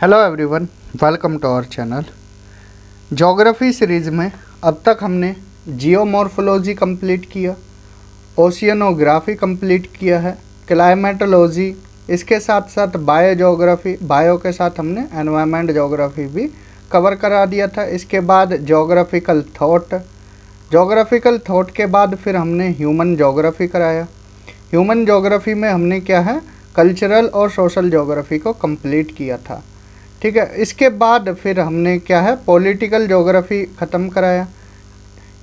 Hello everyone, welcome to our channel. Geography series में अब तक हमने जियोमॉर्फोलॉजी कंप्लीट किया, ओशियनोग्राफी कंप्लीट किया है, क्लाइमेटोलॉजी, इसके साथ साथ बायोज्योग्राफी, बायो के साथ हमने एनवायरनमेंट ज्योग्राफी भी कवर करा दिया था। इसके बाद ज्योग्राफिकल थॉट के बाद फिर हमने ह्यूमन ज्योग्राफी कराया। ह्यूमन ज्योग्राफी में हमने क्या है, कल्चरल और सोशल ज्योग्राफी को कंप्लीट किया था। ठीक है, इसके बाद फिर हमने क्या है, पॉलिटिकल ज्योग्राफी ख़त्म कराया।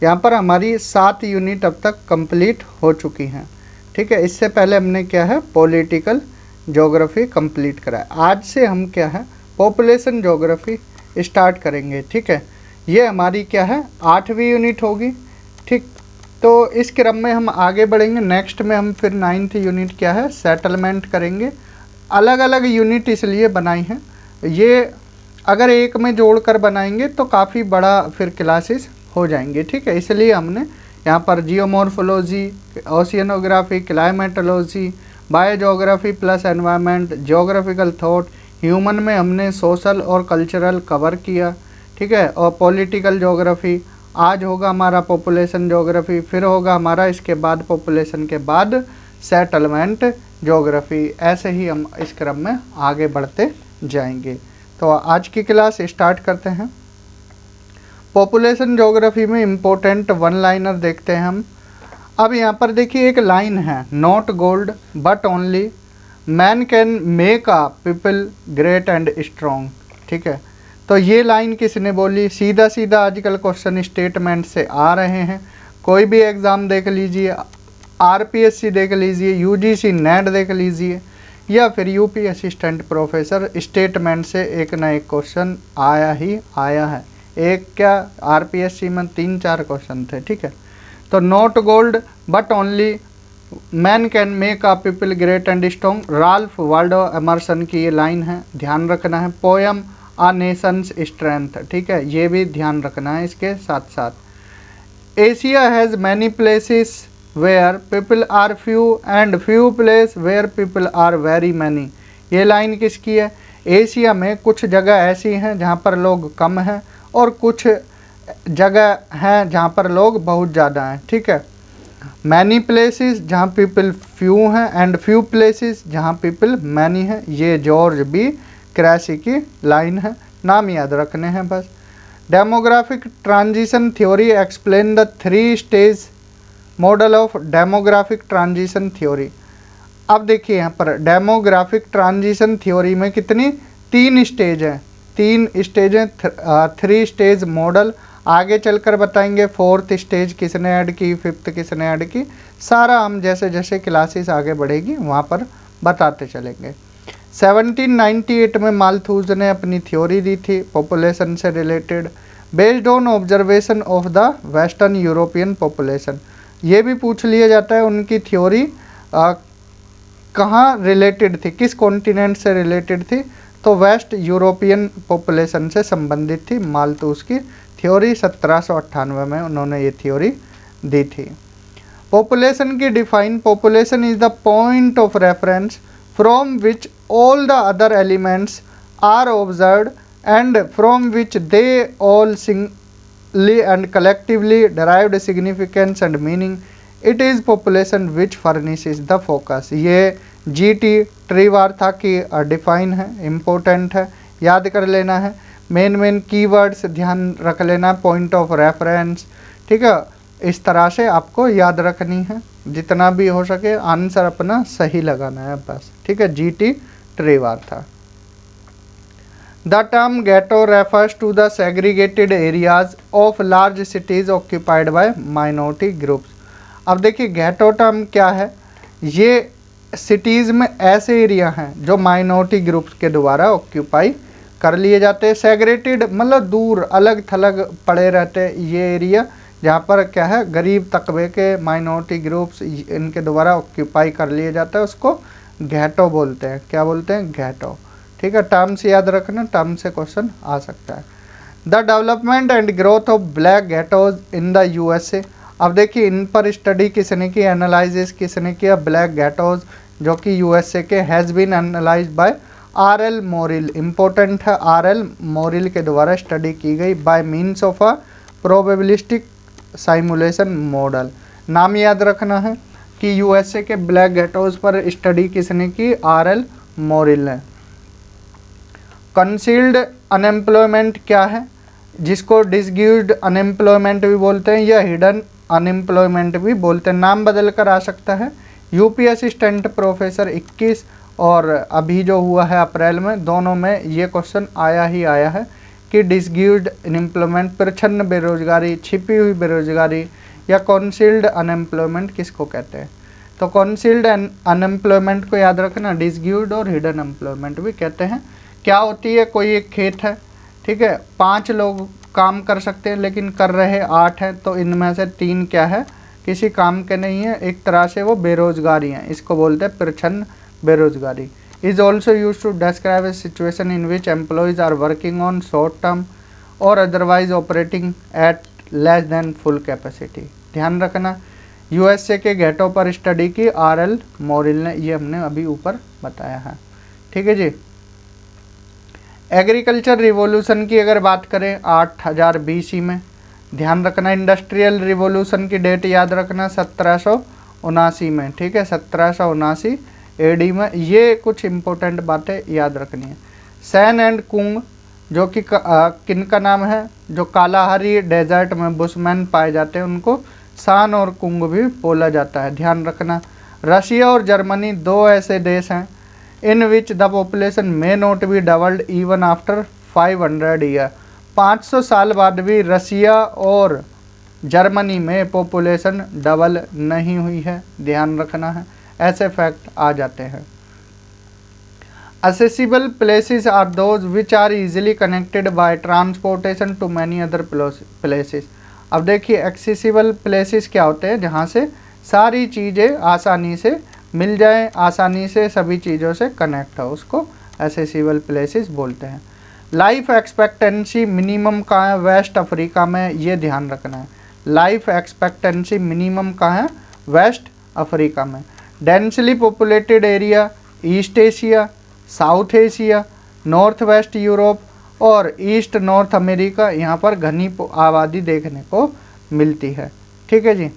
यहाँ पर हमारी 7 यूनिट अब तक कंप्लीट हो चुकी हैं। ठीक है, इससे पहले हमने क्या है, पॉलिटिकल ज्योग्राफी कंप्लीट कराया। आज से हम क्या है, पॉपुलेशन ज्योग्राफी स्टार्ट करेंगे। ठीक है, ये हमारी क्या है, 8वीं यूनिट होगी। ठीक, तो इस क्रम में हम आगे बढ़ेंगे। नेक्स्ट में हम फिर 9th यूनिट क्या है, सेटलमेंट करेंगे। अलग अलग यूनिट इसलिए बनाई हैं, ये अगर एक में जोड़कर बनाएंगे तो काफ़ी बड़ा फिर क्लासेस हो जाएंगे। ठीक है, इसलिए हमने यहाँ पर geomorphology, oceanography, climatology, biogeography plus environment, geographical thought, human में हमने सोशल और कल्चरल कवर किया। ठीक है, और पॉलिटिकल ज्योग्राफी, आज होगा हमारा पॉपुलेशन ज्योग्राफी, फिर होगा हमारा इसके बाद पॉपुलेशन के बाद सेटलमेंट ज्योग्राफी। ऐसे ही हम इस क्रम में आगे बढ़ते जाएंगे। तो आज की क्लास स्टार्ट करते हैं। पॉपुलेशन ज्योग्राफी में इम्पोर्टेंट वन लाइनर देखते हैं हम। अब यहाँ पर देखिए एक लाइन है, not gold but only man can make a people great and strong. ठीक है, तो ये लाइन किसने बोली? सीधा सीधा आजकल क्वेश्चन स्टेटमेंट से आ रहे हैं। कोई भी एग्ज़ाम देख लीजिए, आरपीएससी देख लीजिए, यूजीसी नेट देख लीजिए, या फिर यूपी असिस्टेंट प्रोफेसर, स्टेटमेंट से एक ना एक क्वेश्चन आया ही आया है। एक क्या, आरपीएससी में 3-4 क्वेश्चन थे। ठीक है, तो not gold but only man can make a people great and strong, Ralph Waldo Emerson की ये लाइन है, ध्यान रखना है। पोयम अ नेशंस स्ट्रेंथ, ठीक है, ये भी ध्यान रखना है इसके साथ साथ। Asia has many places where people are few and few place where people are very many. ये लाइन किसकी है? एशिया में कुछ जगह ऐसी हैं जहाँ पर लोग कम हैं और कुछ जगह हैं जहाँ पर लोग बहुत ज़्यादा हैं। ठीक है, मैनी प्लेसेस जहाँ पीपल फ्यू हैं एंड फ्यू प्लेसेस जहाँ पीपल मैनी हैं। ये जॉर्ज बी क्रैसी की लाइन है, नाम याद रखने हैं बस। Demographic transition theory explain the 3 stage model of demographic transition theory. अब देखिए यहाँ पर डेमोग्राफिक ट्रांजिशन थ्योरी में कितनी, 3 स्टेज हैं, 3 स्टेज हैं, 3 स्टेज मॉडल। आगे चलकर बताएंगे 4th स्टेज किसने ऐड की, 5th किसने ऐड की, सारा हम जैसे जैसे क्लासेस आगे बढ़ेगी वहाँ पर बताते चलेंगे। 1798 में मालथूज ने अपनी थ्योरी दी थी पॉपुलेशन से related, based on observation of the western European population. ये भी पूछ लिया जाता है उनकी थ्योरी कहाँ रिलेटेड थी, किस कॉन्टिनेंट से रिलेटेड थी, तो वेस्ट यूरोपियन पॉपुलेशन से संबंधित थी। मालथूस की थ्योरी 1798 में उन्होंने ये थ्योरी दी थी। पॉपुलेशन की define, population is the point of reference from which all the other elements are observed and from which they all and collectively derived significance and meaning. It is population which furnishes the focus. ये GT ट्रीवार था कि define है, important है, याद कर लेना है। Main keywords ध्यान रख लेना, पॉइंट ऑफ रेफरेंस। ठीक है, इस तरह से आपको याद रखनी है, जितना भी हो सके आंसर अपना सही लगाना है बस। ठीक है, GT ट्रीवार था। The term ghetto refers to the segregated areas of large cities occupied by minority groups. अब देखिए ghetto term क्या है, ये सिटीज़ में ऐसे एरिया हैं जो माइनॉरिटी ग्रुप्स के द्वारा ऑक्यूपाई कर लिए जाते हैं। सेग्रेटेड मतलब दूर अलग थलग पड़े रहते हैं ये एरिया, जहाँ पर क्या है, गरीब तबके के माइनॉरिटी ग्रुप्स इनके द्वारा ऑक्यूपाई कर लिए जाता है, उसको ghetto बोलते हैं। क्या बोलते हैं? ghetto। ठीक है, टर्म्स याद रखना, टर्म से क्वेश्चन आ सकता है। The development and growth of black ghettos in the USA. अब देखिए इन पर स्टडी किसने की, एनालिसिस किसने किया? ब्लैक गेटोज, जो कि यूएसए के has been analysed by R L. Morrill, important है, आर.एल. मोरिल के द्वारा स्टडी की गई by means of a probabilistic simulation model. नाम याद रखना है कि यूएसए के ब्लैक गेटोज पर स्टडी किसने की, आर.एल. मोरिल ने। कंसील्ड अनएम्प्लॉयमेंट क्या है, जिसको डिसग्यूज्ड अनएम्प्लॉयमेंट भी बोलते हैं या हिडन अनएम्प्लॉयमेंट भी बोलते हैं, नाम बदल कर आ सकता है। यूपी असिस्टेंट प्रोफेसर 21 और अभी जो हुआ है अप्रैल में, दोनों में ये क्वेश्चन आया ही आया है कि डिसग्यूज्ड अनएम्प्लॉयमेंट, प्रच्छन्न बेरोजगारी, छिपी हुई बेरोजगारी या कॉन्सील्ड अनएम्प्लॉयमेंट किसको कहते हैं। तो कॉन्सील्ड अनएम्प्लॉयमेंट को याद रखना, डिसग्यूज्ड और हिडन एम्प्लॉयमेंट भी कहते हैं। क्या होती है, कोई एक खेत है, ठीक है, 5 लोग काम कर सकते हैं लेकिन कर रहे 8 हैं, तो इनमें से 3 क्या है, किसी काम के नहीं है, एक तरह से वो बेरोजगारी हैं, इसको बोलते हैं प्रच्छन्न बेरोजगारी। Is also use to describe a situation in which employees are working on short term और otherwise operating at less than full capacity. ध्यान रखना, यूएसए के गेटों पर स्टडी की आर.एल. मोरिल ने, ये हमने अभी ऊपर बताया है। ठीक है जी। एग्रीकल्चर रिवॉल्यूशन की अगर बात करें 8000 BC में, ध्यान रखना इंडस्ट्रियल रिवॉल्यूशन की डेट याद रखना 1779 में, ठीक है, 1779 AD में। ये कुछ इम्पोर्टेंट बातें याद रखनी है। सैन एंड कुंग जो कि किनका नाम है, जो कालाहारी डेजर्ट में बुशमैन पाए जाते हैं उनको सान और कुंग भी बोला जाता है, ध्यान रखना। रशिया और जर्मनी 2 ऐसे देश हैं in which the population may not be doubled even after 500 year. 500 साल बाद भी रसिया और जर्मनी में पॉपुलेशन डबल नहीं हुई है, ध्यान रखना है, ऐसे फैक्ट आ जाते हैं। accessible places are those which are easily connected by transportation to many other places। अब देखिए accessible places क्या होते हैं, जहाँ से सारी चीज़ें आसानी से मिल जाए, आसानी से सभी चीज़ों से कनेक्ट हो, उसको accessible places बोलते हैं। लाइफ एक्सपेक्टेंसी मिनिमम कहाँ है, वेस्ट अफ्रीका में, ये ध्यान रखना है। लाइफ एक्सपेक्टेंसी मिनिमम कहाँ है, वेस्ट अफ्रीका में। Densely populated area east Asia, south Asia, north west Europe और ईस्ट नॉर्थ अमेरिका, यहाँ पर घनी आबादी देखने को मिलती है। ठीक है जी।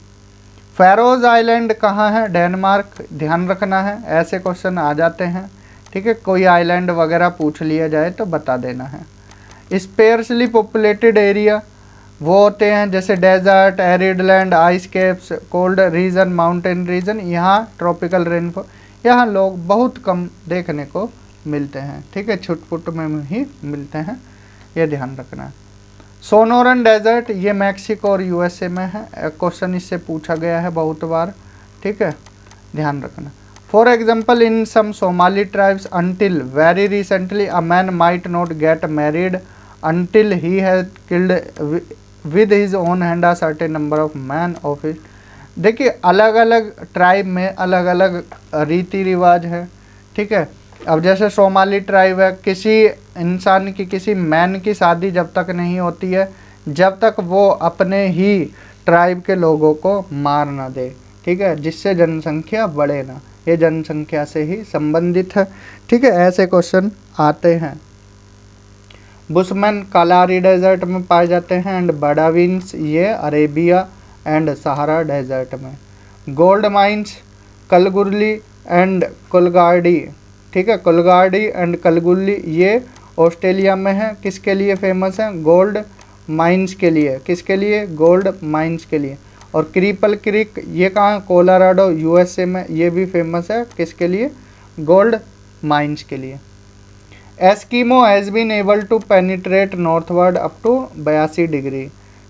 फैरोज आइलैंड कहाँ है, डेनमार्क, ध्यान रखना है, ऐसे क्वेश्चन आ जाते हैं। ठीक है, कोई आइलैंड वगैरह पूछ लिया जाए तो बता देना है। स्पेयर्सली पॉपुलेटेड एरिया वो होते हैं जैसे desert, arid land, ice caps, cold region, mountain region, यहाँ ट्रॉपिकल रेनफॉल, यहाँ लोग बहुत कम देखने को मिलते हैं। ठीक है, छुटपुट में ही मिलते हैं, ये ध्यान रखना है। सोनोरन डेजर्ट ये मैक्सिको और यूएसए में है, क्वेश्चन इससे पूछा गया है बहुत बार। ठीक है, ध्यान रखना। For example in some Somali tribes until very recently a man might not get married until he has killed with his own hand a certain number of man of his. देखिए अलग अलग ट्राइब में अलग अलग रीति रिवाज है। ठीक है, अब जैसे सोमाली ट्राइब है, किसी इंसान की, किसी मैन की शादी जब तक नहीं होती है जब तक वो अपने ही ट्राइब के लोगों को मार ना दे। ठीक है, जिससे जनसंख्या बढ़े ना, ये जनसंख्या से ही संबंधित है। ठीक है, ऐसे क्वेश्चन आते हैं। बुशमैन कालाहारी डेजर्ट में पाए जाते हैं एंड बडाविन्स ये अरेबिया एंड सहारा डेजर्ट में। गोल्ड माइंस कलगुर्ली एंड कुलगाड़ी, ठीक है, कुलगाड़ी एंड कलगुल्ली ये ऑस्ट्रेलिया में है, किसके लिए फेमस है, गोल्ड माइंस के लिए। किसके लिए, गोल्ड माइंस के लिए। और क्रीपल क्रिक ये कहाँ, कोलोराडो यूएसए में, ये भी फेमस है, किसके लिए, गोल्ड माइंस के लिए। Eskimo has been able to penetrate northward up to 82 degree.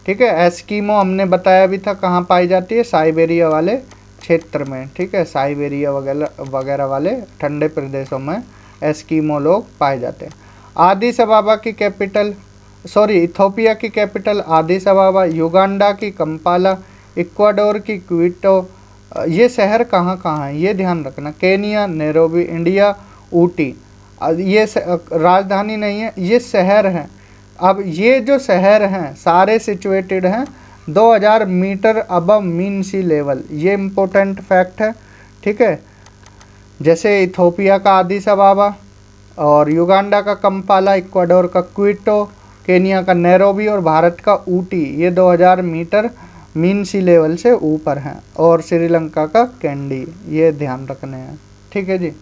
ठीक है, एस्कीमो हमने बताया भी था कहाँ पाई जाती है, साइबेरिया वाले क्षेत्र में। ठीक है, साइबेरिया वगैरह वाले ठंडे प्रदेशों में एस्कीमो लोग पाए जाते हैं। आदिस अबाबा की कैपिटल, इथोपिया की कैपिटल आदिस अबाबा, युगांडा की कंपाला, इक्वाडोर की क्विटो, ये शहर कहाँ कहाँ है ये ध्यान रखना। केनिया नैरोबी, इंडिया ऊटी, ये राजधानी नहीं है, ये शहर हैं। अब ये जो शहर हैं सारे सिचुएटेड हैं 2000 मीटर अबव मीन सी लेवल, ये इम्पोर्टेंट फैक्ट है। ठीक है, जैसे इथोपिया का आदिस अबाबा और युगांडा का कंपाला, इक्वाडोर का क्विटो, केनिया का नैरोबी और भारत का ऊटी, ये 2000 मीटर मीन सी लेवल से ऊपर हैं। और श्रीलंका का कैंडी, ये ध्यान रखने हैं, ठीक है जी।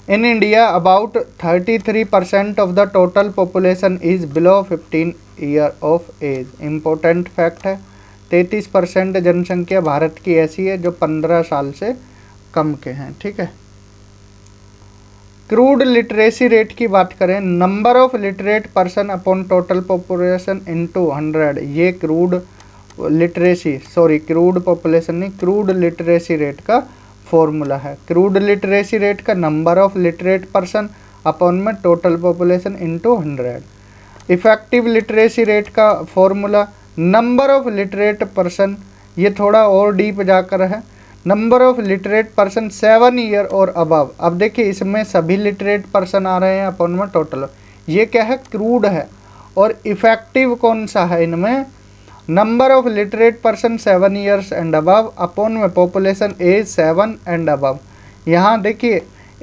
In India about 33% of the total population is below 15 year of age. Important fact है, 33% जनसंख्या भारत की ऐसी है जो 15 साल से कम के हैं, ठीक है। क्रूड लिटरेसी रेट की बात करें, number of literate person upon total population into 100, ये क्रूड पॉपुलेशन नहीं, क्रूड लिटरेसी रेट का फॉर्मूला है। क्रूड लिटरेसी रेट का number of literate person upon में total population into 100। Effective literacy rate का formula number of literate person, ये थोड़ा और डीप जाकर है, number of literate person 7 year और अबव। अब देखिए इसमें सभी लिटरेट पर्सन आ रहे हैं अपॉन में टोटल, ये क्या है, क्रूड है। और इफेक्टिव कौन सा है इनमें, number of literate person 7 years and above upon में पॉपुलेशन एज 7 एंड अबव। यहाँ देखिए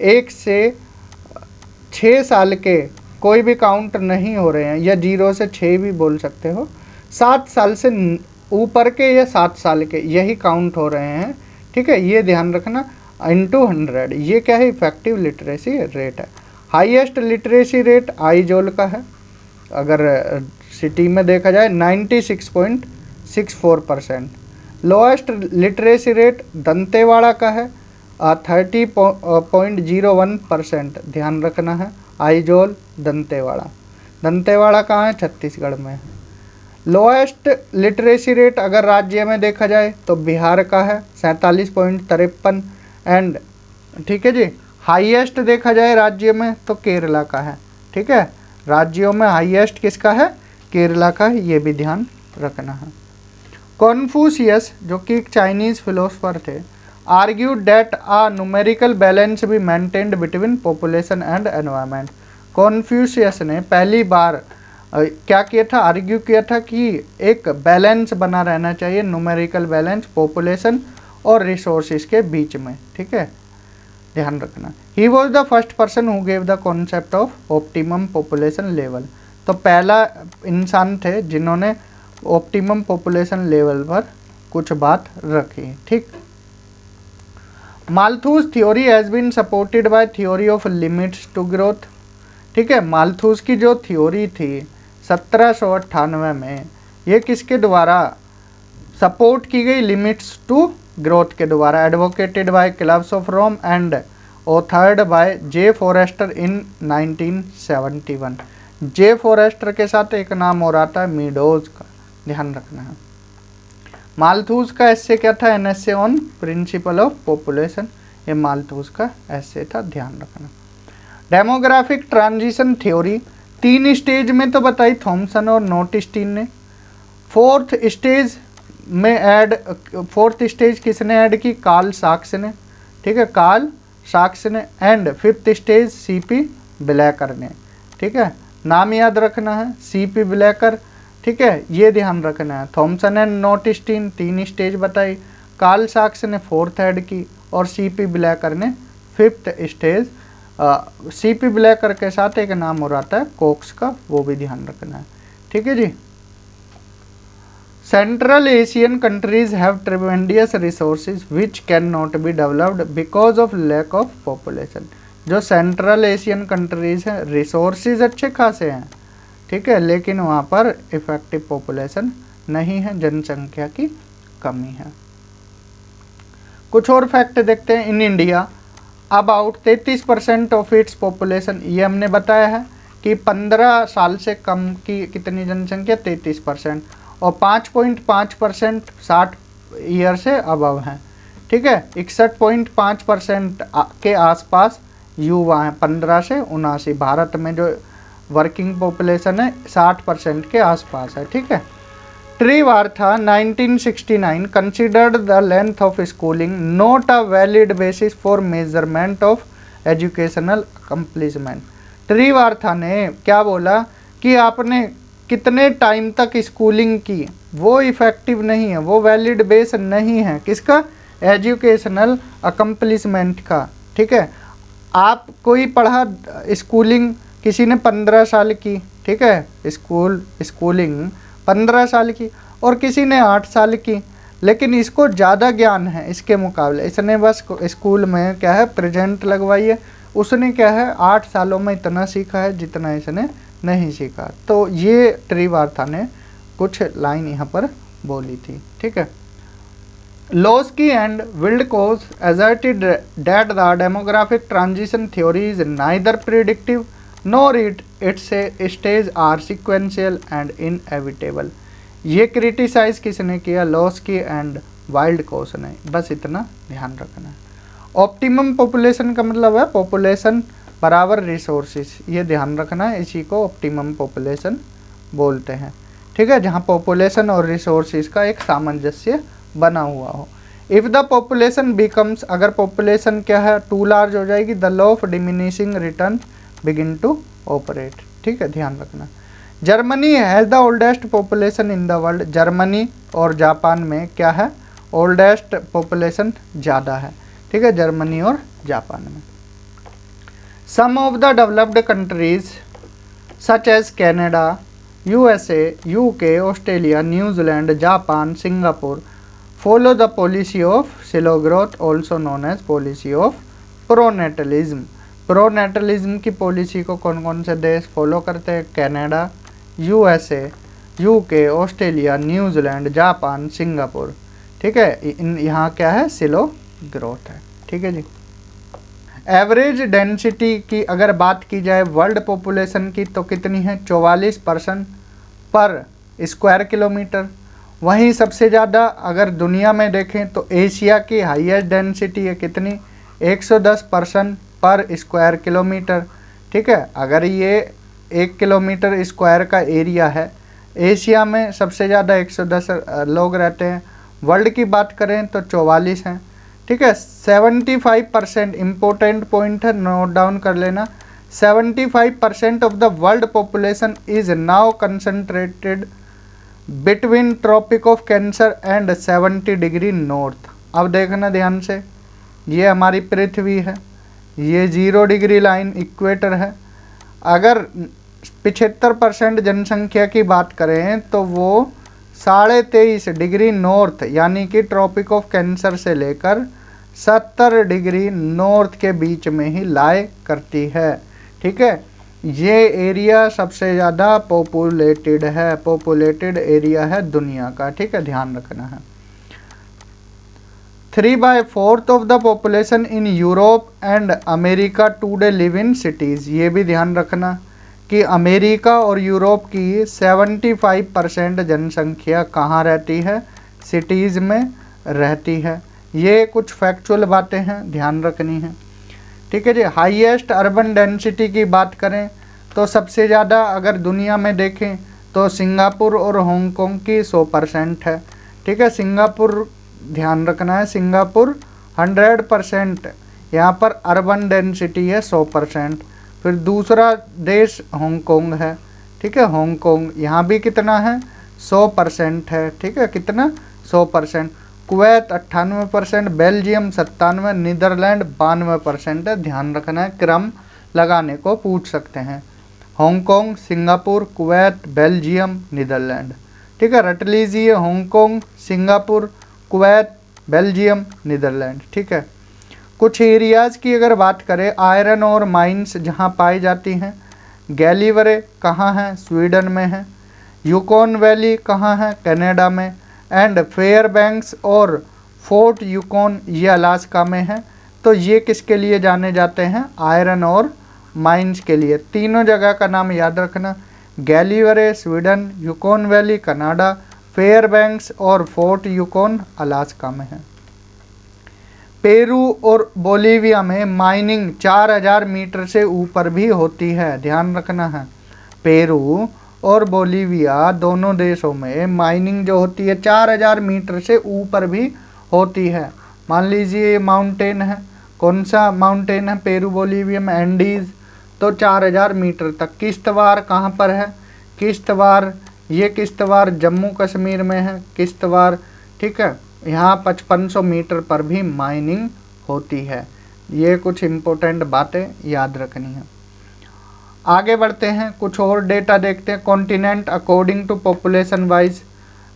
1 से 6 साल के कोई भी काउंट नहीं हो रहे हैं, या 0 से 6 भी बोल सकते हो, 7 साल से ऊपर के या 7 साल के यही काउंट हो रहे हैं, ठीक है, ये ध्यान रखना। इनटू 100, ये क्या है, इफेक्टिव लिटरेसी रेट है। हाईएस्ट लिटरेसी रेट आइजोल का है, अगर सिटी में देखा जाए 96.64%। लोएस्ट लिटरेसी रेट दंतेवाड़ा का है 30.01%, ध्यान रखना है। आइजोल दंतेवाड़ा कहाँ है, छत्तीसगढ़ में है। लोएस्ट लिटरेसी रेट अगर राज्य में देखा जाए तो बिहार का है 47.53 एंड, ठीक है जी। हाईएस्ट देखा जाए राज्य में तो केरला का है, ठीक है, राज्यों में हाईएस्ट किसका है, केरला का है, ये भी ध्यान रखना है। कॉन्फ्यूशियस जो कि एक चाइनीज फिलोसफर थे, argued that a numerical balance be maintained between population and environment. Confucius ने पहली बार क्या किया था, आर्ग्यू किया था कि एक बैलेंस बना रहना चाहिए, न्यूमेरिकल बैलेंस पॉपुलेशन और रिसोर्सेज के बीच में, ठीक है, ध्यान रखना। He was the first person who gave the concept of optimum population level. तो पहला इंसान थे जिन्होंने ऑप्टिमम पॉपुलेशन लेवल पर कुछ बात रखी, ठीक। Malthus theory has been supported by theory of limits to growth, ठीक है। मालथूस की जो थ्योरी थी 1798 में, ये किसके द्वारा सपोर्ट की गई, लिमिट्स टू ग्रोथ के द्वारा, advocated by clubs of Rome and authored by J Forrester in 1971। J Forrester के साथ एक नाम और आता है मीडोज का, ध्यान रखना है। मालथूस का एस्से क्या था, an essay on principle of population, ये मालथूस का एस्से था, ध्यान रखना। डेमोग्राफिक ट्रांजिशन थ्योरी 3 स्टेज में तो बताई थॉमसन और नोटिस्टीन ने। फोर्थ स्टेज किसने ऐड की, कार्ल साक्स ने, ठीक है, कार्ल साक्स ने। And 5th stage CP blacker ने, ठीक है, नाम याद रखना है, सीपी ब्लैकर, ठीक है, ये ध्यान रखना है। थॉमसन एंड नोटिस्टीन 3 स्टेज बताई, कार्ल साक्स ने 4th ऐड की और सीपी ब्लैकर ने 5th स्टेज। सीपी ब्लैकर के साथ एक नाम और आता है कोक्स का, वो भी ध्यान रखना है, ठीक है जी। Central Asian countries have tremendous resources which can not be developed because of lack of population. जो सेंट्रल एशियन कंट्रीज हैं रिसोर्सेज अच्छे खासे हैं, ठीक है, लेकिन वहाँ पर इफेक्टिव पॉपुलेशन नहीं है, जनसंख्या की कमी है। कुछ और फैक्ट देखते हैं। इन India about 33% of its population, ये हमने बताया है कि 15 साल से कम की कितनी जनसंख्या, 33%, और 5.5% 60 ईयर से अबव हैं, ठीक है। 61.5% के आसपास युवा हैं 15 से 79। भारत में जो वर्किंग पॉपुलेशन है 60% के आसपास है, ठीक है। Trewartha 1969 considered the length of schooling not a valid basis for measurement of educational accomplishment. Trewartha ने क्या बोला कि आपने कितने टाइम तक स्कूलिंग की, वो इफेक्टिव नहीं है, वो वैलिड बेस नहीं है, किसका, एजुकेशनल अकम्प्लिशमेंट का, ठीक है। आप कोई पढ़ा स्कूलिंग, किसी ने 15 साल की, ठीक है, स्कूलिंग 15 साल की, और किसी ने 8 साल की, लेकिन इसको ज़्यादा ज्ञान है इसके मुकाबले, इसने बस स्कूल में क्या है प्रेजेंट लगवाई है, उसने क्या है 8 सालों में इतना सीखा है जितना इसने नहीं सीखा। तो ये त्रिवार्ता ने कुछ लाइन यहाँ पर बोली थी, ठीक है। Lowski and Wildkos asserted that the demographic transition theory is neither predictive nor its stages are sequential and inevitable। ये क्रिटिसाइज किसने किया? लॉस्की एंड वाइल्डकोस ने। बस इतना ध्यान रखना है। ऑप्टिमम पॉपुलेशन का मतलब है पॉपुलेशन बराबर रिसोर्सेज, ये ध्यान रखना है, इसी को ऑप्टिमम पॉपुलेशन बोलते हैं, ठीक है, जहाँ पॉपुलेशन और रिसोर्सेज का एक सामंजस्य बना हुआ हो। इफ़ द पॉपुलेशन बिकम्स, अगर पॉपुलेशन क्या है टू लार्ज हो जाएगी, the law of diminishing return begin to operate, ठीक है, ध्यान रखना। Germany has the oldest population in the world, Germany और जापान में क्या है ओल्डेस्ट पॉपुलेशन ज़्यादा है, ठीक है, जर्मनी और जापान में। Some of the developed countries such as Canada, USA, UK, Australia, New Zealand, Japan, Singapore follow the policy of slow growth, also known as policy of pronatalism. Pronatalism की policy को कौन कौन से देश फॉलो करते हैं? Canada, USA, UK, Australia, New Zealand, Japan, Singapore, ठीक है। यहाँ क्या है स्लो ग्रोथ है, ठीक है जी। एवरेज डेंसिटी की अगर बात की जाए वर्ल्ड पॉपुलेशन की तो कितनी है? 44% पर स्क्वायर किलोमीटर। वहीं सबसे ज़्यादा अगर दुनिया में देखें तो एशिया की हाईएस्ट डेंसिटी है कितनी? 110% पर स्क्वायर किलोमीटर, ठीक है। अगर ये 1 किलोमीटर स्क्वायर का एरिया है, एशिया में सबसे ज़्यादा 110 लोग रहते हैं। वर्ल्ड की बात करें तो 44 हैं, ठीक है। 75% इम्पोर्टेंट पॉइंट है, नोट डाउन कर लेना। 75% of the world population is now concentrated between tropic of cancer and 70 degree north. अब देखना ध्यान से, ये हमारी पृथ्वी है, ये 0 डिग्री लाइन इक्वेटर है। अगर 75% जनसंख्या की बात करें तो वो 23.5 डिग्री नॉर्थ यानी कि ट्रॉपिक ऑफ कैंसर से लेकर 70 डिग्री नॉर्थ के बीच में ही लाई करती है, ठीक है। ये एरिया सबसे ज़्यादा पॉपुलेटेड है, पॉपुलेटेड एरिया है दुनिया का, ठीक है, ध्यान रखना है। 3/4 of the population in Europe and America today live in cities. ये भी ध्यान रखना कि अमेरिका और यूरोप की 75% जनसंख्या कहाँ रहती है? सिटीज़ में रहती है। ये कुछ फैक्चुअल बातें हैं, ध्यान रखनी है, ठीक है जी। हाईएस्ट अर्बन डेंसिटी की बात करें तो सबसे ज़्यादा अगर दुनिया में देखें तो सिंगापुर और हांगकांग की 100% है, ठीक है। सिंगापुर ध्यान रखना है, सिंगापुर 100% यहाँ पर अर्बन डेंसिटी है 100%। फिर दूसरा देश हांगकांग है, ठीक है, हांगकांग यहाँ भी कितना है 100% है, ठीक है, कितना 100%। कुवैत 98%, बेल्जियम 97%, नीदरलैंड 92% है, ध्यान रखना है, क्रम लगाने को पूछ सकते हैं। Hong Kong, Singapore, Kuwait, Belgium, Netherland, ठीक है, रट लीजिए Hong Kong, Singapore, Kuwait, Belgium, Netherland, ठीक है। कुछ एरियाज़ की अगर बात करें, आयरन और माइंस जहां पाई जाती हैं, गैलीवरे कहाँ है? स्वीडन में है। यूकॉन वैली कहाँ है? कनाडा में। एंड फेयरबैंक्स और फोर्ट यूकॉन ये अलास्का में है। तो ये किसके लिए जाने जाते हैं? आयरन और माइंस के लिए। तीनों जगह का नाम याद रखना, Gällivare Sweden, Yukon Valley Canada, Fairbanks और फोर्ट यूकॉन अलास्का में है। पेरू और बोलीविया में माइनिंग 4000 मीटर से ऊपर भी होती है, ध्यान रखना है। पेरू और बोलीविया दोनों देशों में माइनिंग जो होती है 4000 मीटर से ऊपर भी होती है। मान लीजिए ये माउंटेन है, कौन सा माउंटेन है पेरू बोलीविया में? एंडीज़, तो 4000 मीटर तक। किश्तवाड़ कहाँ पर है? किश्तवाड़, ये किश्तवाड़ जम्मू कश्मीर में है किश्तवाड़, ठीक है। यहाँ 5500 मीटर पर भी माइनिंग होती है, ये कुछ इम्पोर्टेंट बातें याद रखनी है। आगे बढ़ते हैं, कुछ और डेटा देखते हैं। Continent according to population wise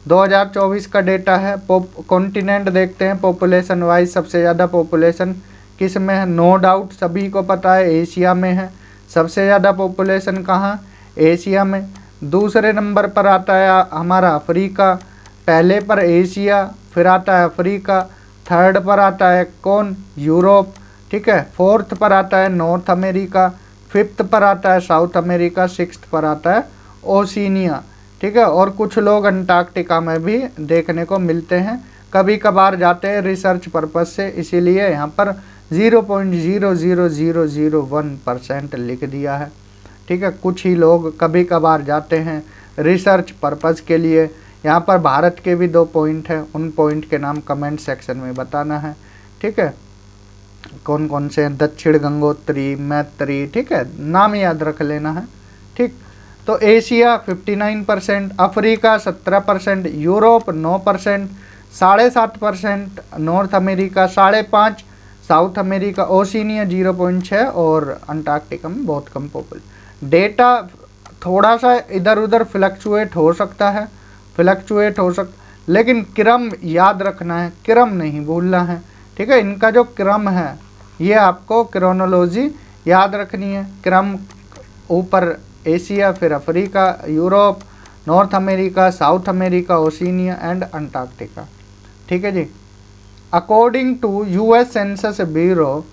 2024 का डेटा है। कॉन्टिनेंट देखते हैं पॉपुलेशन वाइज, सबसे ज़्यादा पॉपुलेशन किस में है? नो डाउट सभी को पता है, एशिया में है। सबसे ज़्यादा पॉपुलेशन कहाँ? एशिया में। दूसरे नंबर पर आता है हमारा अफ्रीका, पहले पर एशिया, फिर आता है अफ्रीका, थर्ड पर आता है कौन? यूरोप, ठीक है। फोर्थ पर आता है नॉर्थ अमेरिका, फिफ्थ पर आता है साउथ अमेरिका, सिक्स्थ पर आता है ओशिनिया, ठीक है। और कुछ लोग अंटार्कटिका में भी देखने को मिलते हैं, कभी कभार जाते हैं रिसर्च पर्पस से, इसीलिए यहाँ पर 0.00001% लिख दिया है, ठीक है। कुछ ही लोग कभी कभार जाते हैं रिसर्च पर्पस के लिए। यहाँ पर भारत के भी 2 पॉइंट हैं, उन पॉइंट के नाम कमेंट सेक्शन में बताना है, ठीक है। कौन कौन से हैं? दक्षिण गंगोत्री, मैत्री, ठीक है, नाम याद रख लेना है, ठीक। तो Asia 59%, Africa 17%, Europe 9%, 7.5% north America, 5.5 south America, Oceania 0.6 और अंटार्कटिका में बहुत कम पॉपुलेशन। डेटा थोड़ा सा इधर उधर फ्लक्चुएट हो सकता है, लेकिन क्रम याद रखना है, क्रम नहीं भूलना है, ठीक है। इनका जो क्रम है ये आपको क्रोनोलॉजी याद रखनी है। क्रम ऊपर एशिया, फिर Africa, Europe, North America, South America, Oceania and Antarctica, ठीक है जी। According to US census bureau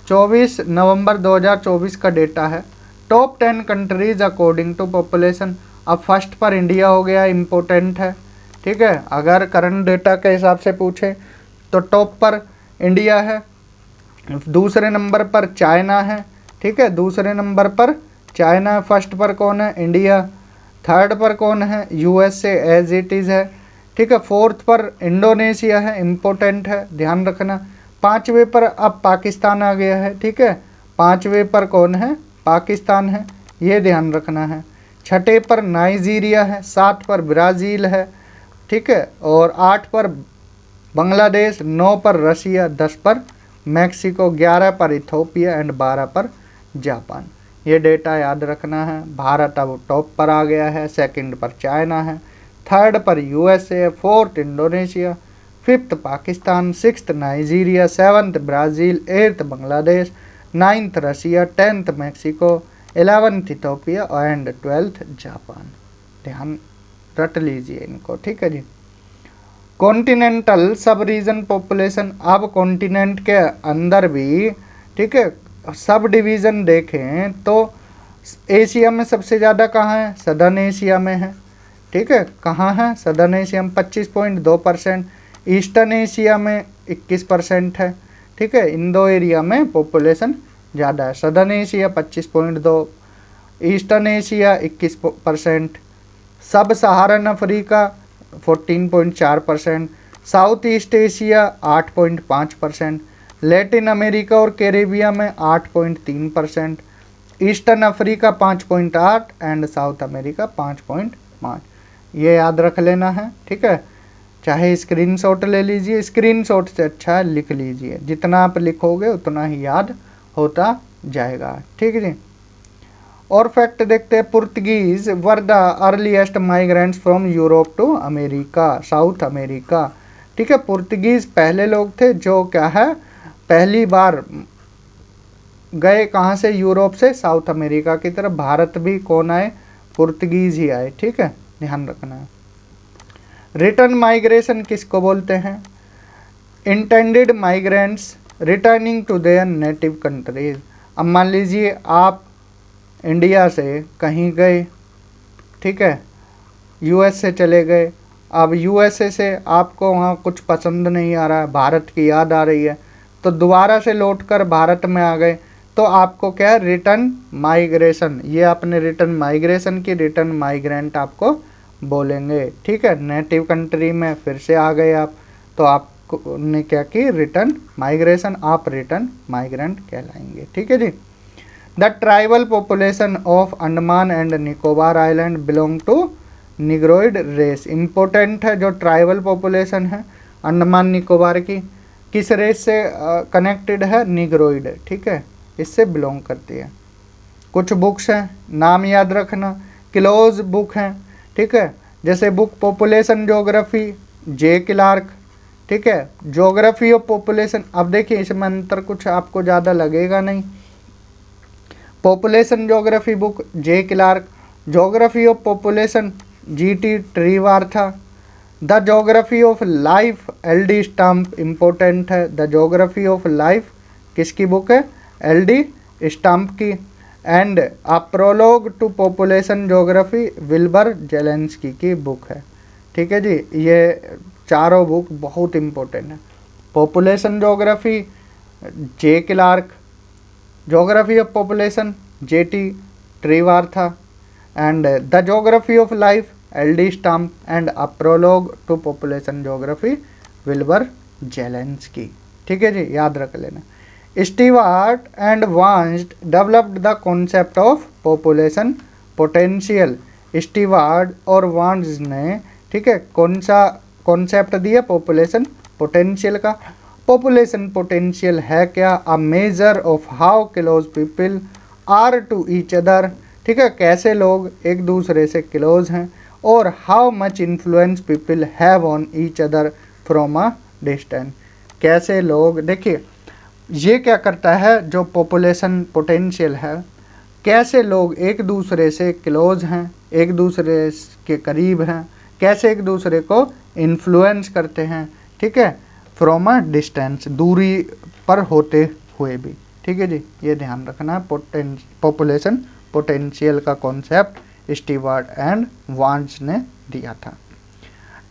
24 नवंबर 2024 का डेटा है। Top 10 countries according to population. अब फर्स्ट पर इंडिया हो गया, इम्पोर्टेंट है, ठीक है। अगर करंट डेटा के हिसाब से पूछे तो टॉप पर इंडिया है, दूसरे नंबर पर चाइना है, ठीक है, दूसरे नंबर पर चाइना है, फर्स्ट पर कौन है? इंडिया, थर्ड पर कौन है? यूएसए एज इट इज़ है, ठीक है। फोर्थ पर इंडोनेशिया है, इम्पोर्टेंट है, ध्यान रखना। पाँचवें पर अब पाकिस्तान आ गया है, ठीक है, पाँचवें पर कौन है? पाकिस्तान है, ये ध्यान रखना है। छठे पर नाइजीरिया है, 7 पर ब्राज़ील है, ठीक है, और 8 पर बांग्लादेश, 9 पर रशिया, 10 पर मैक्सिको, 11 पर इथोपिया एंड 12 पर जापान। ये डेटा याद रखना है। भारत अब टॉप पर आ गया है, सेकंड पर चाइना है, थर्ड पर USA, fourth Indonesia, fifth Pakistan, sixth Nigeria, seventh Brazil, eighth Bangladesh, ninth Russia, 10th Mexico, 11th Ethiopia and 12th Japan. ध्यान रट लीजिए इनको, ठीक है जी। कॉन्टिनेंटल सब रीजन पॉपुलेशन। अब कॉन्टिनेंट के अंदर भी, ठीक है, सब डिवीज़न देखें तो एशिया में सबसे ज़्यादा कहाँ है? सदर्न एशिया में है, ठीक है। कहाँ है? सदर्न एशिया में 25.2%, ईस्टर्न एशिया में 21% है, ठीक है। इन दो एरिया में पॉपुलेशन ज़्यादा है। सदर्न एशिया 25.2, ईस्टर्न एशिया 21%, सब सहारन Africa 14.4%, south east Asia 8.5%, Latin America और कैरेबिया में 8.3%, eastern Africa 5.8 and south America 5.5। ये याद रख लेना है, ठीक है। चाहे स्क्रीनशॉट ले लीजिए, स्क्रीनशॉट से अच्छा है लिख लीजिए, जितना आप लिखोगे उतना ही याद होता जाएगा, ठीक है जी। और फैक्ट देखते हैं। Portuguese were the earliest migrants from Europe to America, South America, ठीक है। पुर्तगीज पहले लोग थे जो क्या है, पहली बार गए कहाँ से? यूरोप से साउथ अमेरिका की तरफ। भारत भी कौन आए? पुर्तगीज ही आए, ठीक है, ध्यान रखना है। रिटर्न माइग्रेशन किसको बोलते हैं? Intended migrants returning to their native countries. अब मान लीजिए आप इंडिया से कहीं गए, ठीक है, यूएस से चले गए। अब यूएसए से आपको वहाँ कुछ पसंद नहीं आ रहा है, भारत की याद आ रही है, तो दोबारा से लौटकर भारत में आ गए, तो आपको क्या है? Return migration. ये आपने रिटर्न माइग्रेशन की, रिटर्न माइग्रेंट आपको बोलेंगे, ठीक है। नेटिव कंट्री में फिर से आ गए आप, तो आपको ने क्या की? रिटर्न माइग्रेशन, आप रिटर्न माइग्रेंट कहलाएंगे, ठीक है जी। The tribal population of Andaman and Nicobar island belong to Negroid race. Important है, जो ट्राइबल पॉपुलेशन है अंडमान निकोबार की, किस रेस से कनेक्टेड है? निग्रोइड, ठीक है, इससे बिलोंग करती है। कुछ बुक्स हैं, नाम याद रखना, क्लोज बुक हैं, ठीक है, जैसे book population geography J Clark, ठीक है, ज्योग्राफी ऑफ पॉपुलेशन। अब देखिए इसमें अंतर कुछ आपको ज़्यादा लगेगा नहीं। Population geography book J Clark, geography of population GT Trewartha, the geography of life LD Stamp, important है, द ज्योग्राफी ऑफ लाइफ किसकी बुक है? एलडी स्टम्प की। And a prologue to population geography Wilbur Zelinsky की book है, ठीक है जी। ये चारों बुक बहुत इम्पोर्टेंट है। Population geography J Clark, geography of population JT Trewartha, and the geography of life LD Stamp, and a prologue to population geography Wilbur Zelinsky, ठीक है जी, याद रख लेना। स्टीवार्ट एंड वांस्ट developed the concept of population potential. Stewart और Warntz ने, ठीक है, कौन सा कॉन्सेप्ट दिया? पॉपुलेशन पोटेंशियल का। पॉपुलेशन पोटेंशियल है क्या? A measure of how close people are to each other, ठीक है, कैसे लोग एक दूसरे से क्लोज हैं, और how much influence people have on each other from a distance. कैसे लोग, देखिए ये क्या करता है, जो पॉपुलेशन पोटेंशियल है, कैसे लोग एक दूसरे से क्लोज हैं, एक दूसरे के करीब हैं, कैसे एक दूसरे को इन्फ्लुएंस करते हैं, ठीक है, फ्रॉम अ डिस्टेंस, दूरी पर होते हुए भी, ठीक है जी, ये ध्यान रखना है। पॉपुलेशन पोटेंशियल का कॉन्सेप्ट स्टीवार्ट एंड वांस ने दिया था।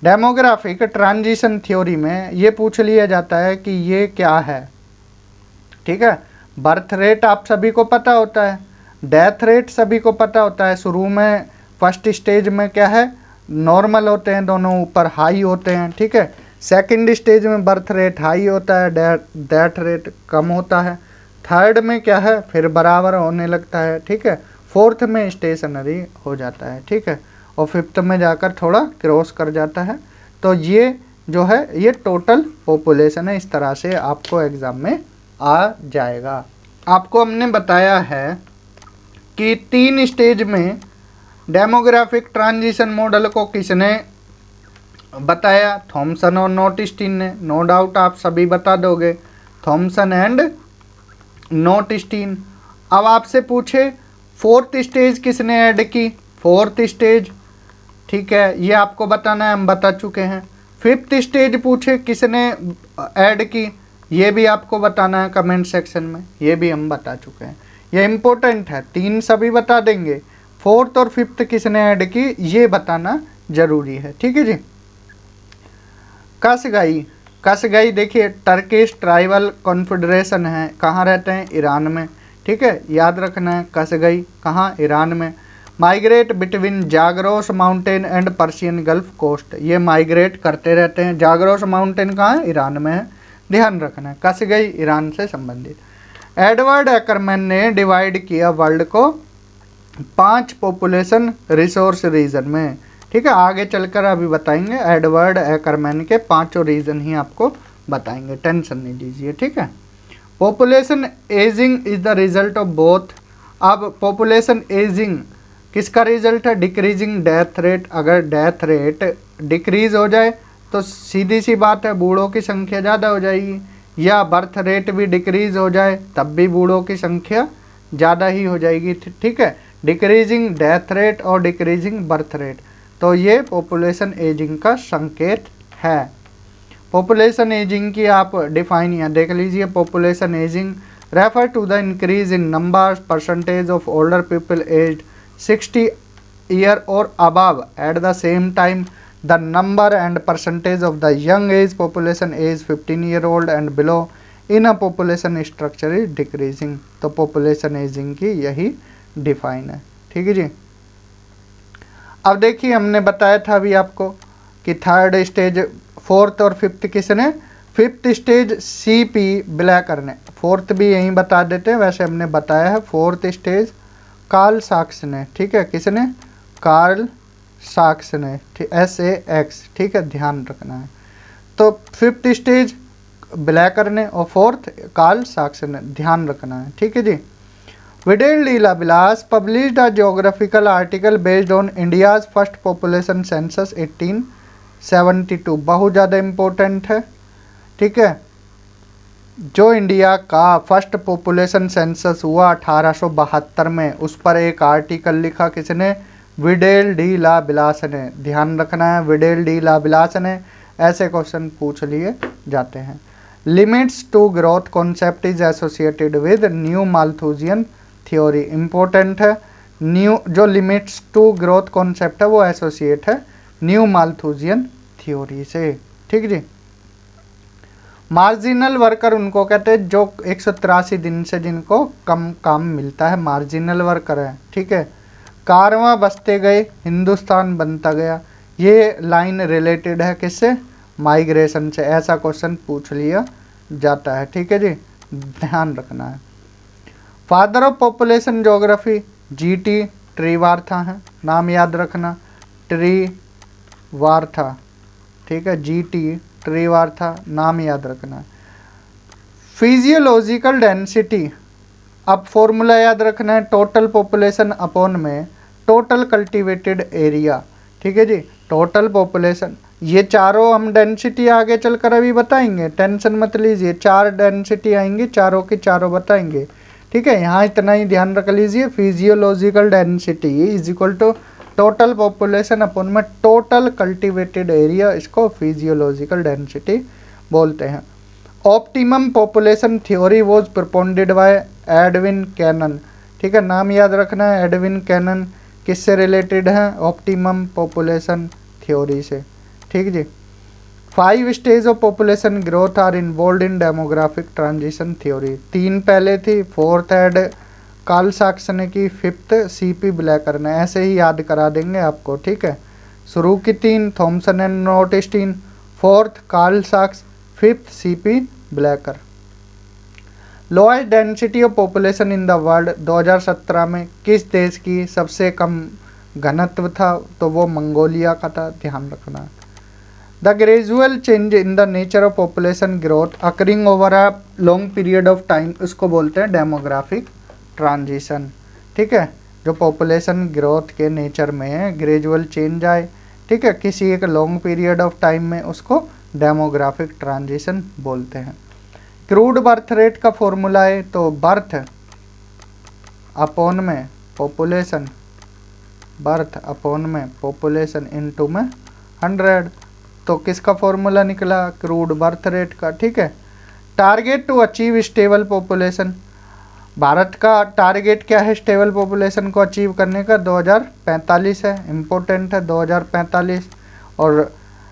डेमोग्राफिक ट्रांजिशन थ्योरी में ये पूछ लिया जाता है कि ये क्या है, ठीक है। बर्थ रेट आप सभी को पता होता है, डेथ रेट सभी को पता होता है। शुरू में फर्स्ट स्टेज में क्या है, नॉर्मल होते हैं दोनों, ऊपर हाई होते हैं, ठीक है। सेकंड स्टेज में बर्थ रेट हाई होता है, डेथ रेट कम होता है। थर्ड में क्या है, फिर बराबर होने लगता है, ठीक है। फोर्थ में स्टेशनरी हो जाता है, ठीक है, और फिफ्थ में जाकर थोड़ा क्रॉस कर जाता है। तो ये जो है ये टोटल पॉपुलेशन है। इस तरह से आपको एग्ज़ाम में आ जाएगा। आपको हमने बताया है कि 3 स्टेज में डेमोग्राफिक ट्रांजिशन मॉडल को किसने बताया? थॉमसन और नोटिस्टीन ने। नो डाउट आप सभी बता दोगे, थॉमसन एंड नोटिस्टीन। अब आपसे पूछे फोर्थ स्टेज किसने ऐड की? फोर्थ स्टेज, ठीक है, ये आपको बताना है, हम बता चुके हैं। फिफ्थ स्टेज पूछे किसने ऐड की? ये भी आपको बताना है कमेंट सेक्शन में, ये भी हम बता चुके हैं। ये इम्पोर्टेंट है, 3 सभी बता देंगे, फोर्थ और फिफ्थ किसने ऐड की ये बताना जरूरी है, ठीक है जी। कसगाई, कसगाई देखिए टर्किश ट्राइबल कॉन्फेडरेशन है, कहाँ रहते हैं? ईरान में, ठीक है, याद रखना है। कसगाई कहाँ? ईरान में। Migrate between Zagros mountain and Persian Gulf coast, ये माइग्रेट करते रहते हैं। जागरोस माउंटेन कहाँ है? ईरान में है, ध्यान रखना है। कसगाई ईरान से संबंधित। एडवर्ड एकरमैन ने डिवाइड किया वर्ल्ड को 5 पॉपुलेशन रिसोर्स रीजन में, ठीक है, आगे चलकर अभी बताएंगे। एडवर्ड एकरमैन के 5 रीजन ही आपको बताएंगे, टेंशन नहीं लीजिए, ठीक है। Population ageing is the result of both. अब पॉपुलेशन एजिंग किसका रिजल्ट है? Decreasing death rate. अगर डेथ रेट डिक्रीज हो जाए तो सीधी सी बात है बूढ़ों की संख्या ज़्यादा हो जाएगी, या बर्थ रेट भी डिक्रीज हो जाए तब भी बूढ़ों की संख्या ज़्यादा ही हो जाएगी, ठीक है। डिक्रीजिंग डेथ रेट और डिक्रीजिंग बर्थ रेट, तो ये पॉपुलेशन एजिंग का संकेत है। पॉपुलेशन एजिंग की आप डिफाइन यहाँ देख लीजिए। Population ageing refer to the increase in number percentage of older people aged 60 year और above at the same time the number and percentage of the young age population age 15 year old and below in a population structure is decreasing. तो population ageing की यही define है, ठीक है जी। अब देखिए हमने बताया था अभी आपको कि थर्ड स्टेज, फोर्थ और फिफ्थ किसने? फिफ्थ स्टेज CP ब्लैकर ने, फोर्थ भी यहीं बता देते हैं, वैसे हमने बताया है। फोर्थ स्टेज कार्ल साक्स ने, ठीक है, किसने? कार्ल साक्स ने, SAX, ठीक है, ध्यान रखना है। तो फिफ्थ स्टेज ब्लैकर ने, और फोर्थ कार्ल साक्स ने, ध्यान रखना है, ठीक है जी। विडेल लीला विलास published a geographical article based on India's first population census 1872, बहुत ज़्यादा इम्पोर्टेंट है, ठीक है। जो इंडिया का फर्स्ट पॉपुलेशन सेंसस हुआ 1872 में, उस पर एक आर्टिकल लिखा किसने? विडेल डी ला विलास ने, ध्यान रखना है, विडेल डी ला विलास ने। ऐसे क्वेश्चन पूछ लिए जाते हैं। Limits to growth concept is associated with new Malthusian theory, important है। न्यू जो लिमिट्स टू ग्रोथ कॉन्सेप्ट है वो एसोसिएट है न्यू माल्थुसियन थ्योरी से, ठीक जी। मार्जिनल वर्कर उनको कहते हैं जो 183 दिन से जिनको कम काम मिलता है, मार्जिनल वर्कर है, ठीक है। कारवां बसते गए हिंदुस्तान बनता गया, ये लाइन रिलेटेड है किससे? माइग्रेशन से। ऐसा क्वेश्चन पूछ लिया जाता है, ठीक है जी, ध्यान रखना है। Father of population geography GT Trewartha है, नाम याद रखना, ट्रीवार्था, ठीक है, जीटी ट्रीवार्था, नाम याद रखना। फिजियोलॉजिकल डेंसिटी, अब फॉर्मूला याद रखना है, टोटल पॉपुलेशन अपॉन में टोटल कल्टीवेटेड एरिया, ठीक है जी। टोटल पॉपुलेशन, ये चारों हम डेंसिटी आगे चलकर अभी बताएंगे, टेंशन मत लीजिए, 4 डेंसिटी आएंगी, चारों की चारों बताएंगे, ठीक है। यहाँ इतना ही ध्यान रख लीजिए, physiological density is equal to total population upon में टोटल कल्टीवेटेड एरिया, इसको फिजियोलॉजिकल डेंसिटी बोलते हैं। Optimum population theory was propounded by Edwin Cannan, ठीक है, नाम याद रखना है, एडविन कैनन किससे रिलेटेड है? ऑप्टिमम पॉपुलेशन थ्योरी से, ठीक जी। 5 stage of population growth are involve in demographic transition theory, 3 पहले थी, 4th ऐड कार्ल साक्स ने की, 5th सीपी ब्लैकर ने, ऐसे ही याद करा देंगे आपको, ठीक है। शुरू की 3 Thompson and Notestein, 4th Carl Sax, 5th CP Blacker. Lowest density of population in the world 2017 में किस देश की सबसे कम घनत्व था? तो वो मंगोलिया का था, ध्यान रखना। The gradual change in the nature of population growth occurring over a long period of time, उसको बोलते हैं डेमोग्राफिक ट्रांजिशन, ठीक है। जो पॉपुलेशन ग्रोथ के नेचर में ग्रेजुअल चेंज आए, ठीक है, किसी एक लॉन्ग पीरियड ऑफ टाइम में, उसको डेमोग्राफिक ट्रांजिशन बोलते हैं। क्रूड बर्थ रेट का फॉर्मूला है, तो बर्थ अपॉन में पॉपुलेशन, बर्थ अपॉन में पॉपुलेशन इनटू में 100, तो किसका फॉर्मूला निकला? क्रूड बर्थ रेट का, ठीक है। Target to achieve stable population, Bharat का टारगेट क्या है स्टेबल पॉपुलेशन को अचीव करने का? 2045 है, इम्पोर्टेंट है 2045, और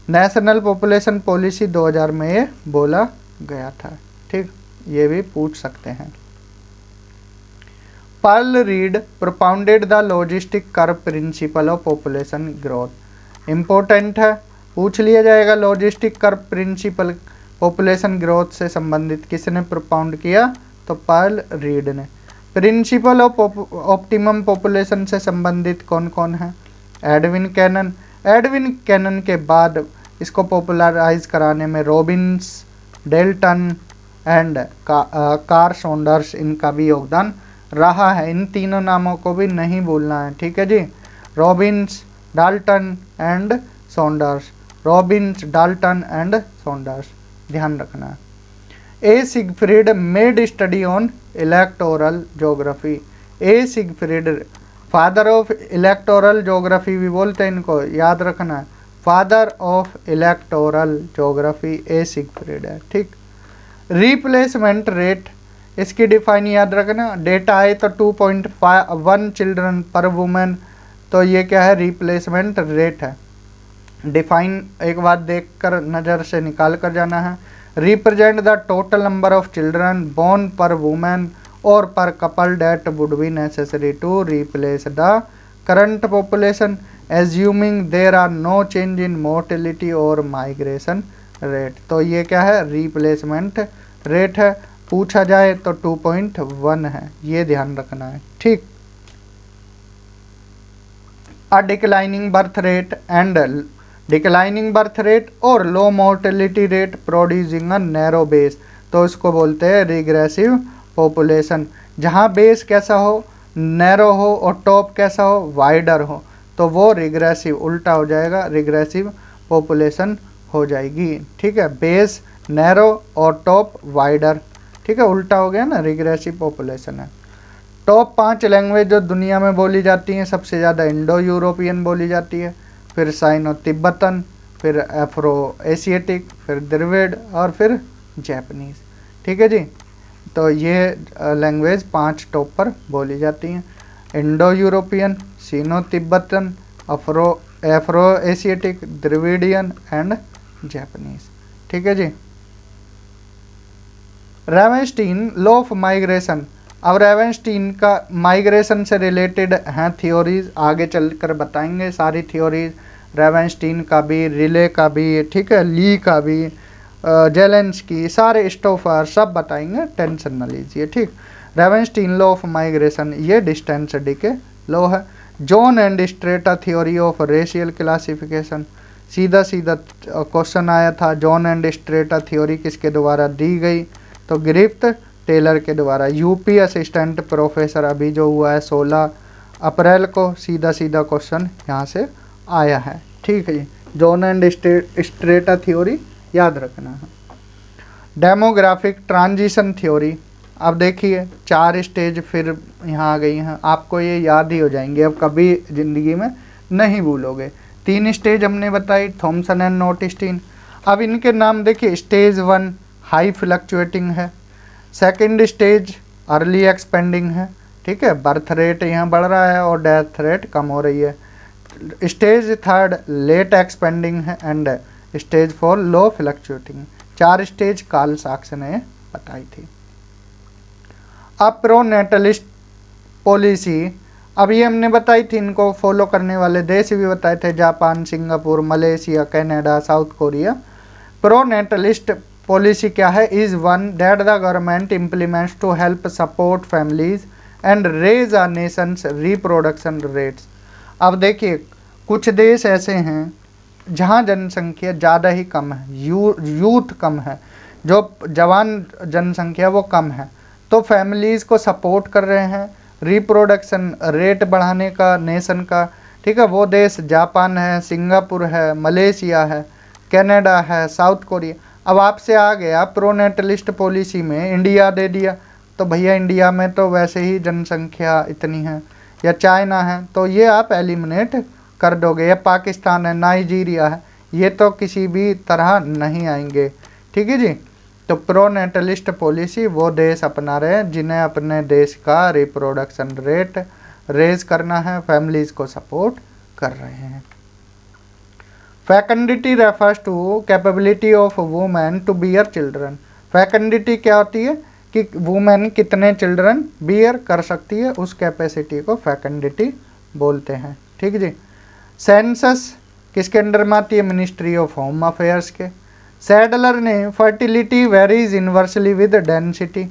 नेशनल पॉपुलेशन पॉलिसी 2000 में ये बोला गया था, ठीक, ये भी पूछ सकते हैं। Pearl Reed propounded the logistic curve principle of population growth, important है, पूछ लिया जाएगा। Logistic curve principle population growth से संबंधित किसने प्रोपाउंड किया? तो पर्ल रीड ने। प्रिंसिपल ऑफ ऑप्टिमम पॉपुलेशन से संबंधित कौन कौन है? Edwin cannon. एडविन कैनन के बाद इसको पॉपुलराइज कराने में Robbins, Dalton and Carl Saunders, इनका भी योगदान रहा है। इन तीनों नामों को भी नहीं भूलना है, ठीक है जी। Robbins, Dalton and Saunders, Robbins, Dalton and Saunders, ध्यान रखना है। A Siegfried made study on electoral geography. A Siegfried father of electoral geography भी बोलते हैं इनको, याद रखना है, father of electoral geography A Siegfried है, ठीक। रिप्लेसमेंट रेट, इसकी डिफाइन याद रखना, डेटा आए तो 2.1 चिल्ड्रन पर वुमेन, तो ये क्या है? रिप्लेसमेंट रेट है। डिफाइन एक बार देखकर नज़र से निकाल कर जाना है। Represent the total number of children born per women और per couple that would be necessary to replace the current population assuming there are no change in mortality और माइग्रेशन रेट। तो ये क्या है? रिप्लेसमेंट रेट है। पूछा जाए तो 2.1 है, ये ध्यान रखना है, ठीक। A declining birth rate and declining birth rate और low mortality rate producing a narrow base, तो इसको बोलते हैं रिग्रेसिव पॉपुलेशन। जहाँ बेस कैसा हो, नैरो हो, और टॉप कैसा हो, वाइडर हो, तो वो रिग्रेसिव, उल्टा हो जाएगा, रिग्रेसिव पॉपुलेशन हो जाएगी। ठीक है, बेस नैरो और टॉप वाइडर, ठीक है, उल्टा हो गया ना, रिग्रेसिव पॉपुलेशन है। टॉप 5 लैंग्वेज जो दुनिया में बोली जाती हैं, सबसे ज़्यादा इंडो यूरोपियन बोली जाती है, फिर साइनो तिब्बतन, फिर अफ्रो एशियाटिक, फिर द्रविड़, और फिर जैपनीज़। ठीक है जी, तो ये लैंग्वेज 5 टॉप पर बोली जाती हैं, Indo European, Sino Tibetan, Afro Asiatic, Dravidian and Japanese. ठीक है जी। रेवेंस्टीन लॉ ऑफ माइग्रेशन, अब रेवेंस्टीन का माइग्रेशन से रिलेटेड हैं थ्योरीज, आगे चलकर बताएंगे सारी थ्योरीज, रेवेंस्टीन का भी, रिले का भी, ठीक है, ली का भी, जेलेंस्की, सारे स्टोफर सब बताएंगे, टेंशन न लीजिए। ठीक, रेवेंस्टीन लॉ ऑफ माइग्रेशन ये डिस्टेंस स्टडी के लॉ है। John and strata theory of racial classification, सीधा सीधा क्वेश्चन आया था, जॉन एंड स्ट्रेटा थ्योरी किसके द्वारा दी गई, तो ग्रिफ्थ टेलर के द्वारा। यूपी असिस्टेंट प्रोफेसर अभी जो हुआ है 16 अप्रैल को, सीधा सीधा क्वेश्चन यहाँ से आया है। ठीक है जी, जॉन एंड स्ट्रेटा थ्योरी याद रखना है। डेमोग्राफिक ट्रांजिशन थ्योरी, अब देखिए 4 स्टेज फिर यहाँ आ गई हैं, आपको ये याद ही हो जाएंगे, अब कभी ज़िंदगी में नहीं भूलोगे। 3 स्टेज हमने बताई, थॉमसन एंड नोटिस्टीन। अब इनके नाम देखिए, स्टेज 1 हाई फ्लक्चुएटिंग है, सेकंड स्टेज अर्ली एक्सपेंडिंग है, ठीक है, बर्थ रेट यहाँ बढ़ रहा है और डेथ रेट कम हो रही है। स्टेज 3 लेट एक्सपेंडिंग है and stage 4 low fluctuating. 4 stage Karl Sax ने बताई थी। अब प्रोनेटलिस्ट पॉलिसी, अब ये हमने बताई थी, इनको फॉलो करने वाले देश भी बताए थे, Japan, Singapore, Malaysia, Canada, South Korea. Pronatalist policy क्या है, is one that the government implements to help support families and raise a nation's reproduction rates. अब देखिए कुछ देश ऐसे हैं जहाँ जनसंख्या ज़्यादा ही कम है, यूथ कम है, जो जवान जनसंख्या वो कम है, तो फैमिलीज़ को सपोर्ट कर रहे हैं, रिप्रोडक्शन रेट बढ़ाने का नेशन का। ठीक है, वो देश जापान है, सिंगापुर है, मलेशिया है, कनाडा है, साउथ कोरिया। अब आपसे आ गया प्रोनेटलिस्ट पॉलिसी में इंडिया दे दिया, तो भैया इंडिया में तो वैसे ही जनसंख्या इतनी है, या चाइना है, तो ये आप एलिमिनेट कर दोगे, या पाकिस्तान है, नाइजीरिया है, ये तो किसी भी तरह नहीं आएंगे। ठीक है जी, तो प्रोनेटलिस्ट पॉलिसी वो देश अपना रहे हैं जिन्हें अपने देश का रिप्रोडक्शन रेट रेज करना है, फैमिलीज को सपोर्ट कर रहे हैं। Fecundity refers to capability of women to bear children. Fecundity क्या होती है कि वुमेन कितने चिल्ड्रन बियर कर सकती है, उस कैपेसिटी को फैकेंडिटी बोलते हैं। ठीक जी। सेंसस किसके अंडर में आती है, मिनिस्ट्री ऑफ होम अफेयर्स के। सैडलर ने fertility varies inversely with density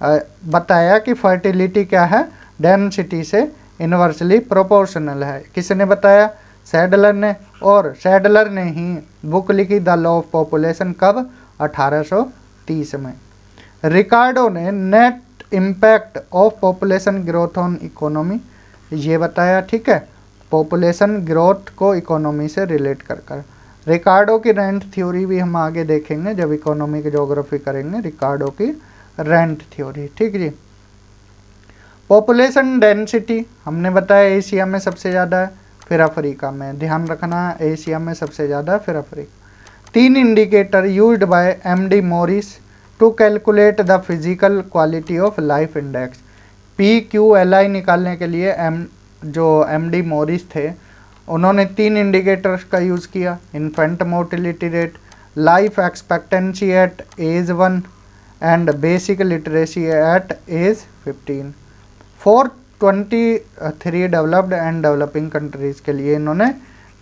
बताया कि फर्टिलिटी क्या है, डेंसिटी से इन्वर्सली प्रोपोर्शनल है। किसने बताया, सैडलर ने, और सैडलर ने ही बुक लिखी द लॉ ऑफ पॉपुलेशन कब, 1830 में। रिकार्डो ने net impact of population growth on economy ये बताया। ठीक है, पॉपुलेशन ग्रोथ को इकोनॉमी से रिलेट कर कर। रिकार्डो की रेंट थ्योरी भी हम आगे देखेंगे जब इकोनॉमिक ज्योग्राफी करेंगे, रिकार्डो की रेंट थ्योरी। ठीक जी। पॉपुलेशन डेंसिटी हमने बताया एशिया में सबसे ज़्यादा है, फिर अफ्रीका में, ध्यान रखना है, एशिया में सबसे ज़्यादा फिर Africa. 3 indicator used by MD Morris to calculate the physical quality of life index. PQLI निकालने के लिए जो एमडी मॉरिस थे उन्होंने 3 इंडिकेटर्स का यूज़ किया, infant mortality rate, life expectancy at age 1 and basic literacy at age 15। 423 developed and developing countries के लिए इन्होंने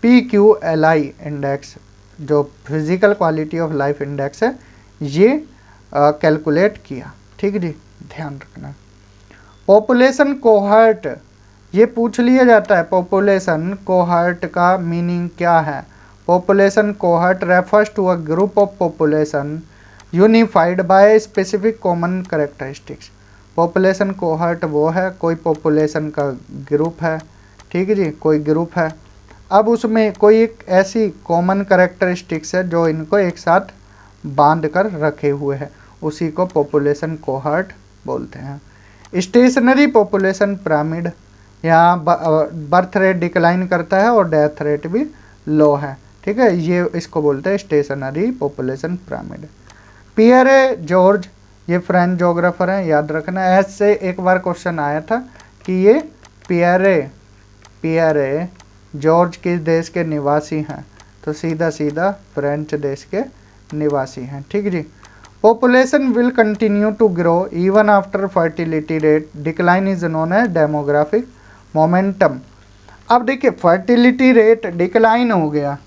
PQLI इंडेक्स जो physical quality of life index है ये कैलकुलेट किया। ठीक जी, ध्यान रखना। पॉपुलेशन कोहर्ट ये पूछ लिया जाता है, पॉपुलेशन कोहर्ट का मीनिंग क्या है। Population cohort refers to a group of population unified by specific common characteristics. Population cohort वो है, कोई पॉपुलेशन का ग्रुप है, ठीक है जी, कोई ग्रुप है, अब उसमें कोई एक ऐसी कॉमन कैरेक्टरिस्टिक्स है जो इनको एक साथ बांध कर रखे हुए हैं, उसी को पॉपुलेशन कोहर्ट बोलते हैं। स्टेशनरी पॉपुलेशन पिरामिड, यहाँ बर्थ रेट डिक्लाइन करता है और डेथ रेट भी लो है, ठीक है, ये इसको बोलते हैं stationary population pyramid. Pierre George, ये फ्रेंच जोग्राफर हैं, याद रखना, ऐसे एक बार क्वेश्चन आया था कि ये पियरे जॉर्ज किस देश के निवासी हैं, तो सीधा सीधा फ्रेंच देश के निवासी हैं, ठीक जी। Population will continue to grow even after fertility rate decline is known as demographic momentum. अब देखिए फर्टिलिटी रेट डिक्लाइन हो गया,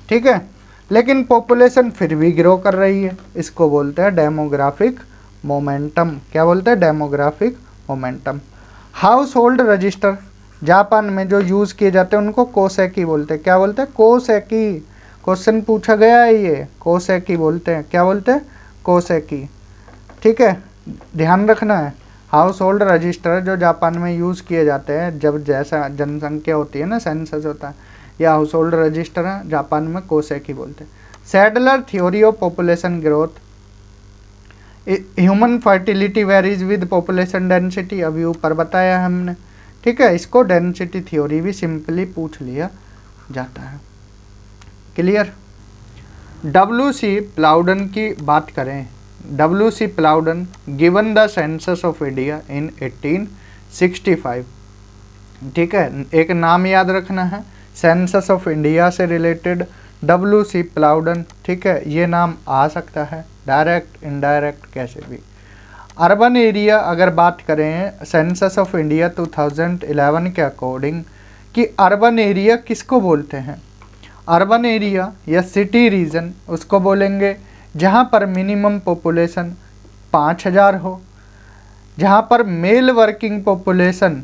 ठीक है, लेकिन पॉपुलेशन फिर भी ग्रो कर रही है, इसको बोलते हैं डेमोग्राफिक मोमेंटम। क्या बोलते हैं? Demographic momentum. House hold register Japan में जो यूज़ किए जाते हैं उनको कोसेकी बोलते हैं। क्या बोलते हैं? कोसेकी। क्वेश्चन पूछा गया है ये, कोसेकी बोलते हैं। क्या बोलते हैं? कोसेकी, ठीक है, ध्यान रखना है। हाउस होल्ड रजिस्टर जो जापान में यूज़ किए जाते हैं जब जैसा जनसंख्या होती है ना, सेंसस होता है, या हाउस होल्ड रजिस्टर है, जापान में कोसेकी बोलते हैं। Sadler theory of population growth, human fertility varies with population density, अभी ऊपर बताया हमने, ठीक है, इसको डेंसिटी थ्योरी भी सिंपली पूछ लिया जाता है। क्लियर? W.C. प्लाउडन की बात करें, W.C. Plowden given the census of India in 1865, ठीक है, एक नाम याद रखना है, सेंसस ऑफ इंडिया से रिलेटेड W.C. प्लाउडन, ठीक है, ये नाम आ सकता है डायरेक्ट इनडायरेक्ट कैसे भी। अर्बन एरिया अगर बात करें सेंसस ऑफ इंडिया 2011 के अकॉर्डिंग कि अर्बन एरिया किसको बोलते हैं? अर्बन एरिया या सिटी रीजन उसको बोलेंगे जहाँ पर मिनिमम पॉपुलेशन 5000 हो, जहाँ पर mail working population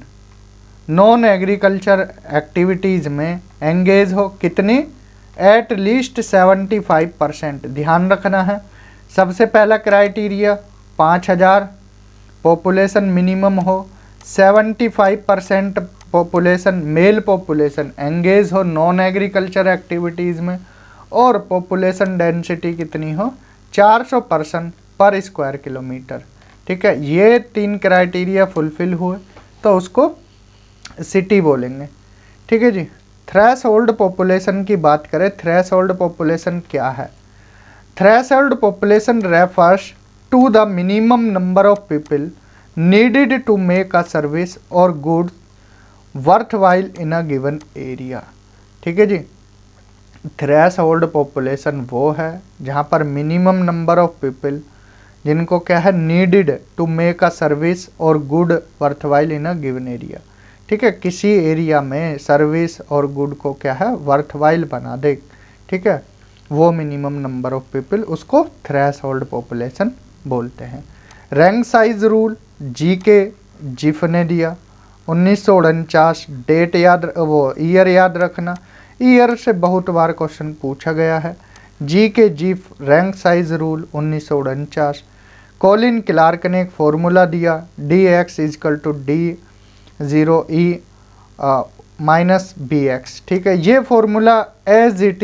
non agriculture activities में एंगेज हो, कितनी? At least 75%। ध्यान रखना है, सबसे पहला क्राइटेरिया 5000 पॉपुलेशन मिनिमम हो, 75% पॉपुलेशन मेल पॉपुलेशन एंगेज हो नॉन एग्रीकल्चर एक्टिविटीज़ में, और पॉपुलेशन डेंसिटी कितनी हो? 400 पर्सन पर स्क्वायर किलोमीटर, ठीक है, ये 3 क्राइटेरिया फुलफिल हुए तो उसको सिटी बोलेंगे, ठीक है जी। थ्रेशोल्ड पॉपुलेशन की बात करें, थ्रेशोल्ड पॉपुलेशन क्या है? Threshold population refers to the minimum number of people needed to make a service और goods worthwhile in a given area, ठीक है जी। थ्रेशोल्ड पॉपुलेशन वो है जहाँ पर मिनिमम नंबर ऑफ पीपल जिनको क्या है? Needed to make a service और good worthwhile in a given area, ठीक है, किसी एरिया में सर्विस और गुड को क्या है? वर्थवाइल बना दे, ठीक है, वो मिनिमम नंबर ऑफ पीपल, उसको थ्रेशोल्ड पॉपुलेशन बोलते हैं। Rank size rule GK Zipf ने दिया 1949, डेट याद, वो ईयर याद रखना, ईयर से बहुत बार क्वेश्चन पूछा गया है। GK Zipf rank size rule 1949। Colin Clark ने एक फॉर्मूला दिया, dx is equal to D0E minus BX, ठीक है, ये फॉर्मूला एज इट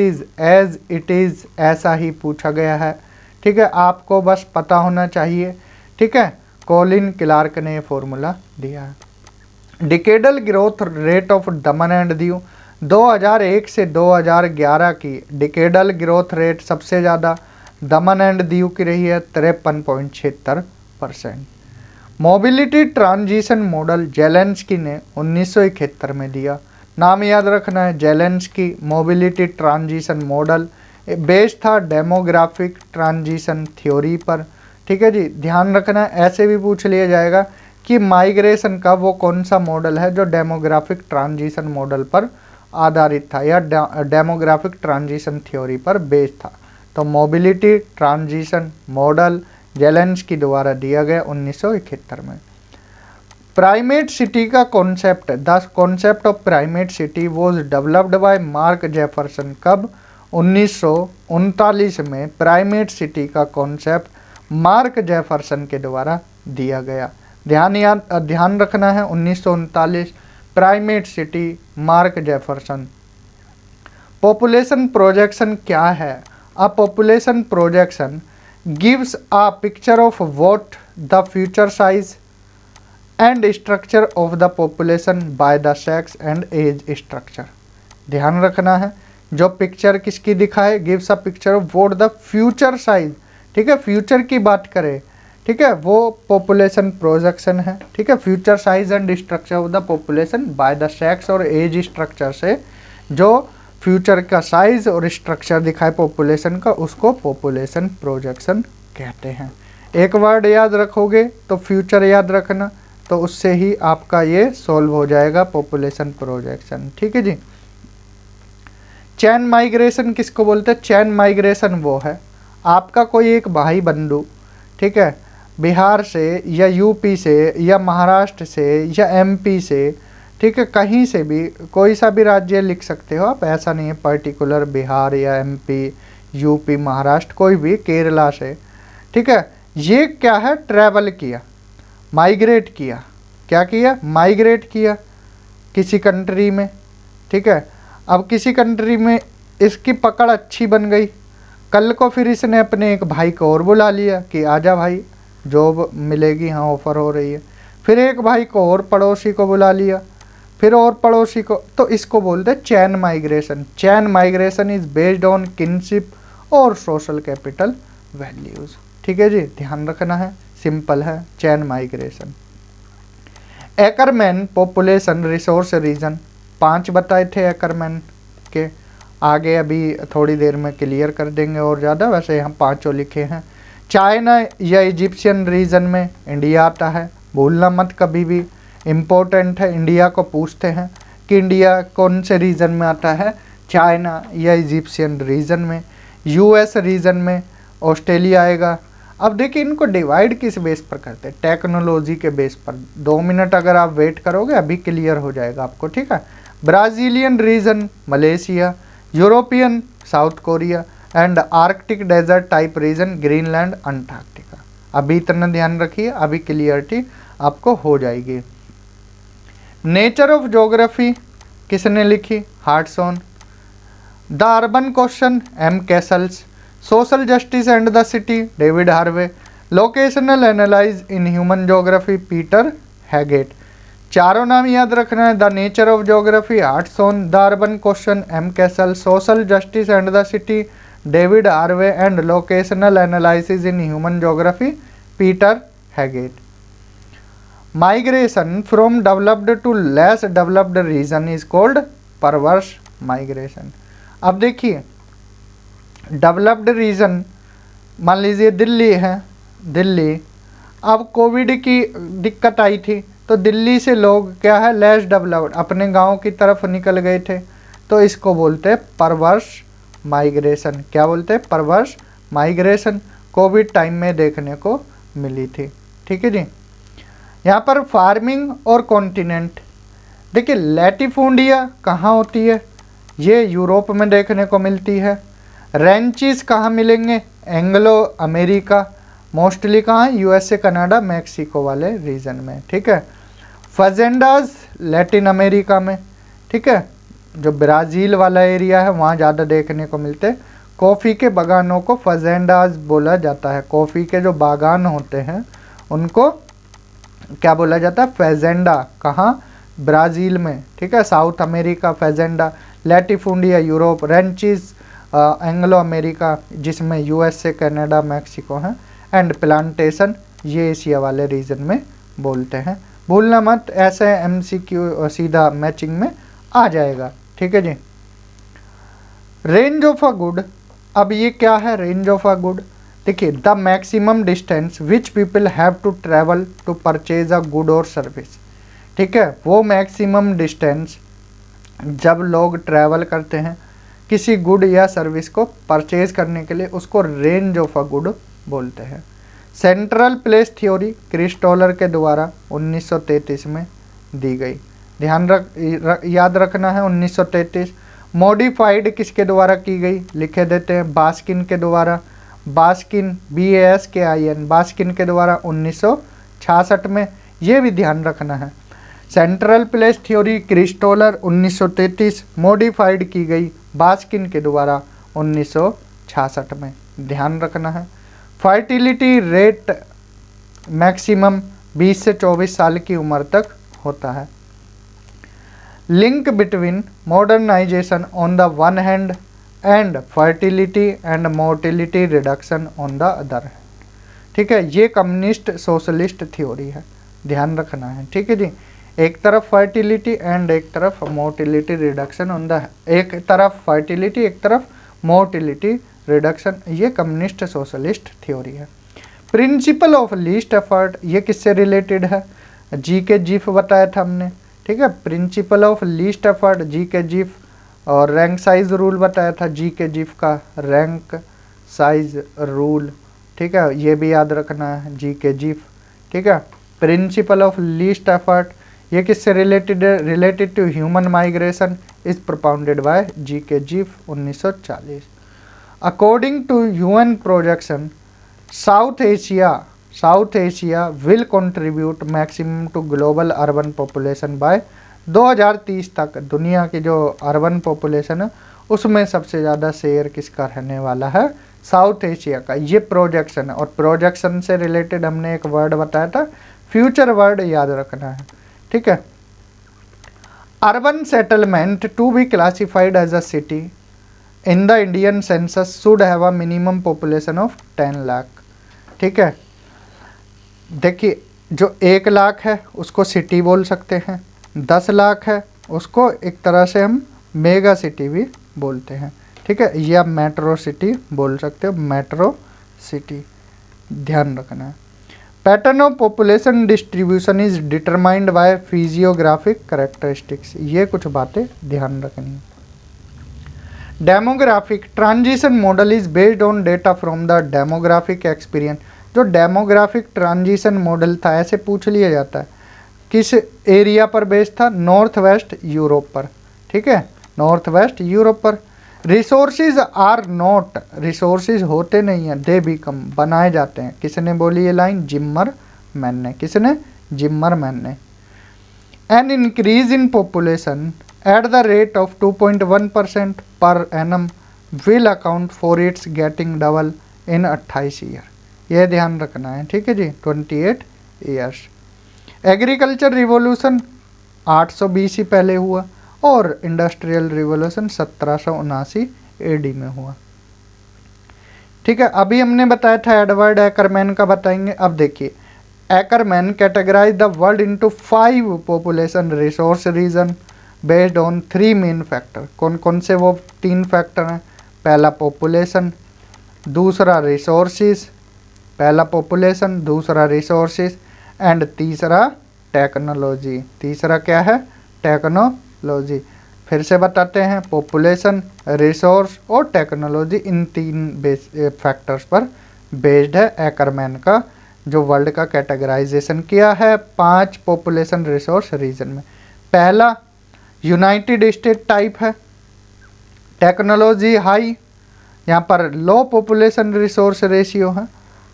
इज़ ऐसा ही पूछा गया है, ठीक है, आपको बस पता होना चाहिए, ठीक है, कॉलिन क्लार्क ने फॉर्मूला दिया है। Decadal growth rate of Daman and Diu 2001 से 2011 की डिकेडल ग्रोथ रेट सबसे ज़्यादा दमन एंड दीव की रही है 53.76%। मोबिलिटी ट्रांजिशन मॉडल जेलेंस्की ने 1971 में दिया, नाम याद रखना है, Zelensky mobility transition model based था डेमोग्राफिक ट्रांजिशन थ्योरी पर, ठीक है जी, ध्यान रखना है, ऐसे भी पूछ लिया जाएगा कि माइग्रेशन का वो कौन सा मॉडल है जो डेमोग्राफिक ट्रांजिशन मॉडल पर आधारित था या डेमोग्राफिक ट्रांजिशन थ्योरी पर बेस्ड था, तो मोबिलिटी ट्रांजिशन मॉडल जेलेंस्की द्वारा दिया गया 1971 में। प्राइमेट सिटी का concept, the concept of primate city was developed by Mark Jefferson, कब? 1939 में प्राइमेट सिटी का कॉन्सेप्ट मार्क जेफरसन के द्वारा दिया गया। ध्यान रखना है 1939 primate city Mark Jefferson. Population projection क्या है? A population projection gives a picture of what the future size and structure of the population by the sex and age structure. ध्यान रखना है, जो पिक्चर किसकी दिखाए, gives a picture of what the future size, ठीक है, future की बात करें, ठीक है, वो पॉपुलेशन प्रोजेक्शन है, ठीक है। Future size and structure of the population by the sex और एज स्ट्रक्चर से जो फ्यूचर का साइज और स्ट्रक्चर दिखाए पॉपुलेशन का, उसको पॉपुलेशन प्रोजेक्शन कहते हैं। एक वर्ड याद रखोगे तो फ्यूचर याद रखना, तो उससे ही आपका ये सॉल्व हो जाएगा पॉपुलेशन प्रोजेक्शन, ठीक है जी। चैन माइग्रेशन किसको बोलते हैं? चैन माइग्रेशन वो है, आपका कोई एक भाई बंधु, ठीक है, बिहार से या यूपी से या महाराष्ट्र से या एमपी से, ठीक है, कहीं से भी, कोई सा भी राज्य लिख सकते हो आप, ऐसा नहीं है पर्टिकुलर बिहार या एमपी, यूपी, महाराष्ट्र, कोई भी, केरला से, ठीक है। ये क्या है? ट्रैवल किया, माइग्रेट किया। क्या किया? माइग्रेट किया किसी कंट्री में, ठीक है। अब किसी कंट्री में इसकी पकड़ अच्छी बन गई, कल को फिर इसने अपने एक भाई को और बुला लिया कि आजा भाई जॉब मिलेगी, हाँ ऑफ़र हो रही है। फिर एक भाई को और पड़ोसी को बुला लिया, फिर और पड़ोसी को, तो इसको बोलते हैं chain migration. Chain migration is based on kinship और सोशल कैपिटल वैल्यूज़, ठीक है जी, ध्यान रखना है, सिंपल है chain migration. Ackerman population resource region 5 बताए थे एकरमैन के, आगे अभी थोड़ी देर में क्लियर कर देंगे और ज़्यादा, वैसे हम 5 लिखे हैं। चाइना या इजिप्शियन रीजन में इंडिया आता है, भूलना मत कभी भी, इम्पोर्टेंट है, इंडिया को पूछते हैं कि इंडिया कौन से रीजन में आता है, चाइना या इजिप्शियन रीजन में। यूएस रीजन में ऑस्ट्रेलिया आएगा। अब देखिए इनको डिवाइड किस बेस पर करते हैं? टेक्नोलॉजी के बेस पर। 2 मिनट अगर आप वेट करोगे अभी क्लियर हो जाएगा आपको, ठीक है। Brazilian region Malaysia, European South Korea and Arctic desert type region Greenland Antarctica. अभी इतना ध्यान रखिए, अभी क्लियरिटी आपको हो जाएगी। नेचर ऑफ ज्योग्राफी किसने लिखी? Hartshorne. The urban question M Castells. Social justice and the city David Harvey. Locational analysis in human geography Peter Haggett. चारों नाम याद रखना है, the nature of geography Hartshorne, the urban question M Castells, social justice and the city David Harvey and locational analysis in human geography Peter Haggett. Migration from developed to less developed region is called perverse migration. अब देखिए developed reason मान लीजिए दिल्ली है, दिल्ली, अब Covid की दिक्कत आई थी तो दिल्ली से लोग क्या है, लेस डेवलप्ड, अपने गांव की तरफ निकल गए थे, तो इसको बोलते हैं परवर्स माइग्रेशन। क्या बोलते हैं? परवर्स माइग्रेशन। कोविड टाइम में देखने को मिली थी, ठीक है जी। यहाँ पर फार्मिंग और कॉन्टिनेंट, देखिए लैटिफूंडिया कहाँ होती है? ये यूरोप में देखने को मिलती है। रेंचेस कहाँ मिलेंगे? एंग्लो अमेरिका, मोस्टली कहाँ? यूएसए, कनाडा, मैक्सिको वाले रीजन में, ठीक है। फजेंडाज लैटिन अमेरिका में, ठीक है, जो ब्राज़ील वाला एरिया है वहाँ ज़्यादा देखने को मिलते हैं। कॉफ़ी के बागानों को फजेंडाज बोला जाता है। कॉफ़ी के जो बागान होते हैं उनको क्या बोला जाता है? फेजेंडा। कहाँ? ब्राज़ील में, ठीक है, south America fazenda, latifundia Europe, ranches Anglo America जिसमें यूएसए, कनाडा, मैक्सिको हैं, एंड प्लांटेशन ये एशिया वाले रीजन में बोलते हैं। भूलना मत, ऐसे एमसीक्यू सीधा मैचिंग में आ जाएगा, ठीक है जी। रेंज ऑफ अ गुड, अब ये क्या है रेंज ऑफ अ गुड? देखिए the maximum distance which people have to travel to purchase a good और सर्विस, ठीक है, वो मैक्सिमम डिस्टेंस जब लोग ट्रैवल करते हैं किसी गुड या सर्विस को परचेज करने के लिए, उसको रेंज ऑफ अ गुड बोलते हैं। सेंट्रल प्लेस थ्योरी क्रिस्टोलर के द्वारा 1933 में दी गई। ध्यान याद रखना है 1933। मॉडिफाइड किसके द्वारा की गई, लिखे देते हैं बास्किन के द्वारा, बास्किन BASKIN बास्किन के द्वारा 1966 में, ये भी ध्यान रखना है। सेंट्रल प्लेस थ्योरी क्रिस्टोलर 1933 मॉडिफाइड की गई बास्किन के द्वारा 1966 में, ध्यान रखना है। फर्टिलिटी रेट मैक्सिमम 20 से 24 साल की उम्र तक होता है। Link between modernization on the one hand and fertility and mortality reduction on the other, ठीक है, ये कम्युनिस्ट सोशलिस्ट थ्योरी है, ध्यान रखना है, ठीक है जी। एक तरफ फर्टिलिटी एंड एक तरफ मोर्टिलिटी रिडक्शन ऑन द, एक तरफ फर्टिलिटी एक तरफ मोर्टिलिटी रिडक्शन, ये कम्युनिस्ट सोशलिस्ट थ्योरी है। प्रिंसिपल ऑफ लीस्ट एफर्ट, ये किससे रिलेटेड है, GK जीफ बताया था हमने, ठीक है। Principle of least effort GK GIF, और रैंक साइज रूल बताया था GK जीफ का, रैंक साइज रूल, ठीक है, ये भी याद रखना है GK जीफ, ठीक है। प्रिंसिपल ऑफ लीस्ट एफर्ट ये किससे रिलेटेड है, related to human migration, is propounded by GK Zipf 1940। According to UN projection South Asia will contribute maximum to global urban population by 2030 तक। दुनिया की जो अर्बन पॉपुलेशन है उसमें सबसे ज़्यादा शेयर किसका रहने वाला है, साउथ एशिया का, ये प्रोजेक्शन है। और प्रोजेक्शन से रिलेटेड हमने एक वर्ड बताया था, फ्यूचर वर्ड याद रखना है, ठीक है। Urban settlement to be classified as a city in the Indian census should have a minimum population of 10 lakh, ठीक है। देखिए जो 1 लाख है उसको सिटी बोल सकते हैं, 10 लाख है उसको एक तरह से हम मेगा सिटी भी बोलते हैं, ठीक है, या मेट्रो सिटी बोल सकते हो, मेट्रो सिटी, ध्यान रखना है। Pattern of population distribution is determined by physiographic characteristics, ये कुछ बातें ध्यान रखनी है। Demographic transition model is based on data from the demographic experience, जो डेमोग्राफिक ट्रांजिशन मॉडल था, ऐसे पूछ लिया जाता है, किस एरिया पर बेस्ड था, नॉर्थ वेस्ट यूरोप पर, ठीक है, नॉर्थ वेस्ट यूरोप पर। रिसोर्सेज आर नॉट, रिसोर्सेज होते नहीं हैं, दे बिकम, बनाए जाते हैं। किसने बोली ये लाइन, जिम्मरमैन ने, किसने, जिम्मरमैन ने। An increase in population at the rate of 2.1% per annum will account for its getting double in 28 year, यह ध्यान रखना है, ठीक है जी, 28 ईयर्स। एग्रीकल्चर रिवॉल्यूशन 800 BC पहले हुआ और इंडस्ट्रियल रिवॉल्यूशन 1779 AD में हुआ, ठीक है। अभी हमने बताया था एडवर्ड एकरमैन का, बताएंगे। अब देखिए Ackerman categorize the world into 5 population resource region based on 3 main factor. कौन कौन से वो 3 फैक्टर हैं, पहला पॉपुलेशन, दूसरा रिसोर्सेज, पहला पॉपुलेशन, दूसरा रिसोर्सेज एंड तीसरा टेक्नोलॉजी। तीसरा क्या है, टेक्नोलॉजी। फिर से बताते हैं, पॉपुलेशन, रिसोर्स और टेक्नोलॉजी, इन 3 फैक्टर्स पर बेस्ड है एकरमैन का जो वर्ल्ड का कैटेगराइजेशन किया है 5 पॉपुलेशन रिसोर्स रीजन में। पहला यूनाइटेड स्टेट टाइप है, टेक्नोलॉजी हाई, यहाँ पर लो पॉपुलेशन रिसोर्स रेशियो है,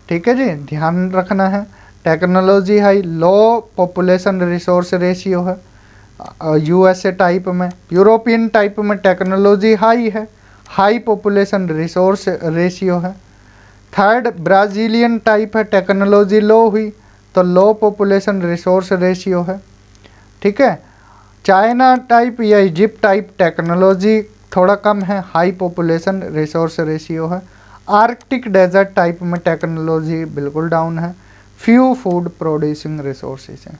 ठीक है जी, ध्यान रखना है। टेक्नोलॉजी हाई, लो पॉपुलेशन रिसोर्स रेशियो है। USA टाइप में, यूरोपियन टाइप में टेक्नोलॉजी हाई है, हाई पॉपुलेशन रिसोर्स रेशियो है। थर्ड ब्राज़ीलियन टाइप है, टेक्नोलॉजी लो हुई तो लो पॉपुलेशन रिसोर्स रेशियो है, ठीक है। चाइना टाइप या इजिप्ट टाइप टेक्नोलॉजी थोड़ा कम है, हाई पॉपुलेशन रिसोर्स रेशियो है। आर्कटिक डेजर्ट टाइप में टेक्नोलॉजी बिल्कुल डाउन है, फ्यू फूड प्रोड्यूसिंग रिसोर्सेज हैं,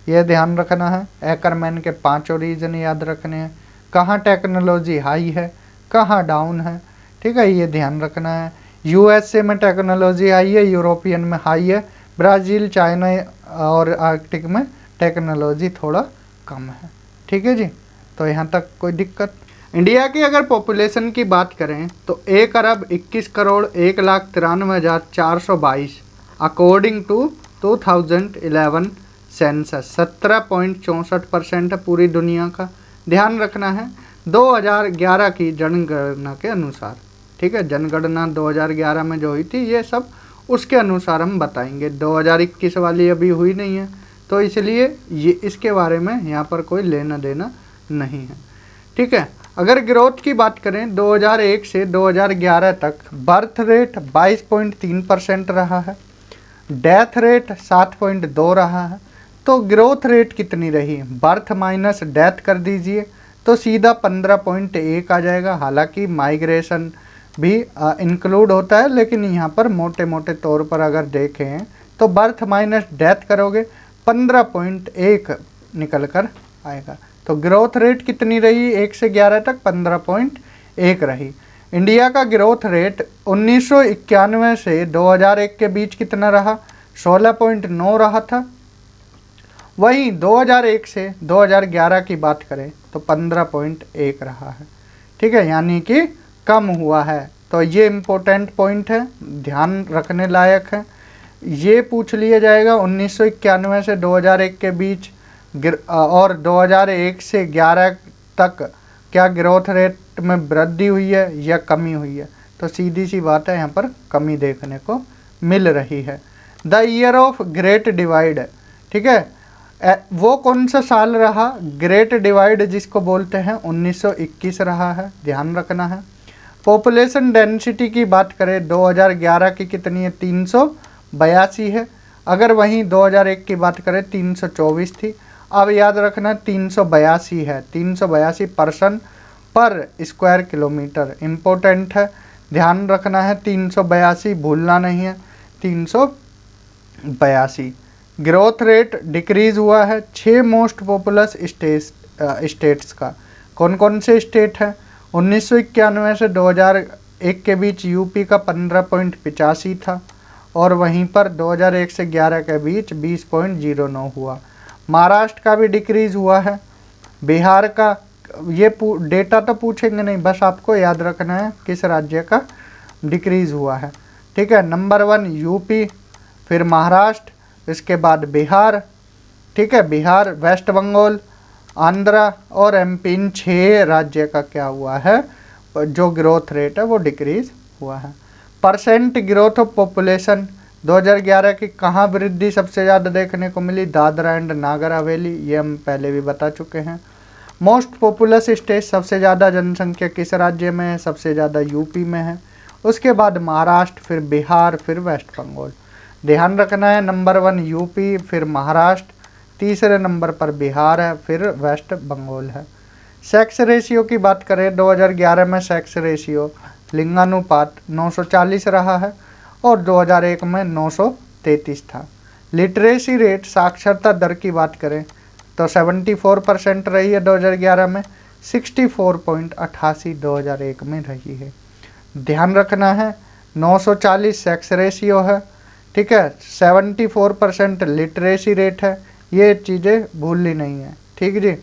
यह ध्यान रखना है। एकरमैन के 5 रीजन याद रखने हैं, कहाँ टेक्नोलॉजी हाई है, कहाँ डाउन है, ठीक है, ये ध्यान रखना है। USA में टेक्नोलॉजी हाई है, यूरोपियन में हाई है, ब्राज़ील, चाइना और आर्कटिक में टेक्नोलॉजी थोड़ा कम है, ठीक है जी। तो यहाँ तक कोई दिक्कत। इंडिया की अगर पॉपुलेशन की बात करें तो 1,21,01,93,422 अकॉर्डिंग टू 2011 सेंसस 17.64% है पूरी दुनिया का, ध्यान रखना है। 2011 की जनगणना के अनुसार। ठीक है, जनगणना 2011 में जो हुई थी ये सब उसके अनुसार हम बताएंगे। 2021 वाली अभी हुई नहीं है, तो इसलिए ये इसके बारे में यहाँ पर कोई लेना देना नहीं है। ठीक है, अगर ग्रोथ की बात करें 2001 से 2011 तक बर्थ रेट 22.3% रहा है, डेथ रेट 7.2 रहा है। तो ग्रोथ रेट कितनी रही, बर्थ माइनस डेथ कर दीजिए तो सीधा 15.1 आ जाएगा। हालांकि माइग्रेशन भी इंक्लूड होता है, लेकिन यहाँ पर मोटे मोटे तौर पर अगर देखें तो बर्थ माइनस डेथ करोगे 15.1 निकल कर आएगा। तो ग्रोथ रेट कितनी रही 1 से 11 तक, 15.1 रही। इंडिया का ग्रोथ रेट 1991 से 2001 के बीच कितना रहा, 16.9 रहा था। वहीं 2001 से 2011 की बात करें तो 15.1 रहा है। ठीक है, यानी कि कम हुआ है। तो ये इम्पोर्टेंट पॉइंट है, ध्यान रखने लायक है। ये पूछ लिया जाएगा 1991 से 2001 के बीच और 2001 से 11 तक क्या ग्रोथ रेट में वृद्धि हुई है या कमी हुई है। तो सीधी सी बात है, यहाँ पर कमी देखने को मिल रही है। The year of great divide, ठीक है, वो कौन सा साल रहा, ग्रेट डिवाइड जिसको बोलते हैं 1921 रहा है, ध्यान रखना है। पॉपुलेशन डेंसिटी की बात करें 2011 की कितनी है, 382 है। अगर वहीं 2001 की बात करें 324 थी। अब याद रखना 382 है, 382 पर्सन पर स्क्वायर किलोमीटर, इम्पोर्टेंट है, ध्यान रखना है। 382 भूलना नहीं है, 382। ग्रोथ रेट डिक्रीज हुआ है 6 मोस्ट पॉपुलस स्टेट्स का। कौन कौन से स्टेट हैं, 1991 से 2001 के बीच यूपी का 15.85 था, और वहीं पर 2001 से 11 के बीच 20.09 हुआ। महाराष्ट्र का भी डिक्रीज हुआ है। बिहार का ये डेटा तो पूछेंगे नहीं, बस आपको याद रखना है किस राज्य का डिक्रीज हुआ है। ठीक है, नंबर 1 यूपी, फिर महाराष्ट्र, इसके बाद बिहार। ठीक है, बिहार, वेस्ट बंगाल, आंध्रा और एमपी, इन 6 राज्य का क्या हुआ है, जो ग्रोथ रेट है वो डिक्रीज हुआ है। परसेंट ग्रोथ ऑफ पॉपुलेशन 2011 की कहाँ वृद्धि सबसे ज़्यादा देखने को मिली, दादरा एंड नागर हवेली, ये हम पहले भी बता चुके हैं। मोस्ट पॉपुलस स्टेट, सबसे ज़्यादा जनसंख्या किस राज्य में है, सबसे ज़्यादा यूपी में है। उसके बाद महाराष्ट्र, फिर बिहार, फिर वेस्ट बंगाल। ध्यान रखना है, नंबर 1 यूपी, फिर महाराष्ट्र, तीसरे नंबर पर बिहार है, फिर वेस्ट बंगाल है। सेक्स रेशियो की बात करें 2011 में सेक्स रेशियो लिंगानुपात 940 रहा है और 2001 में 933 था। लिटरेसी रेट, साक्षरता दर की बात करें तो 74% रही है 2011 में, 64.88 2001 में रही है। ध्यान रखना है 940 सेक्स रेशियो है, ठीक है, 74% लिटरेसी रेट है, ये चीज़ें भूलनी नहीं है। ठीक जी।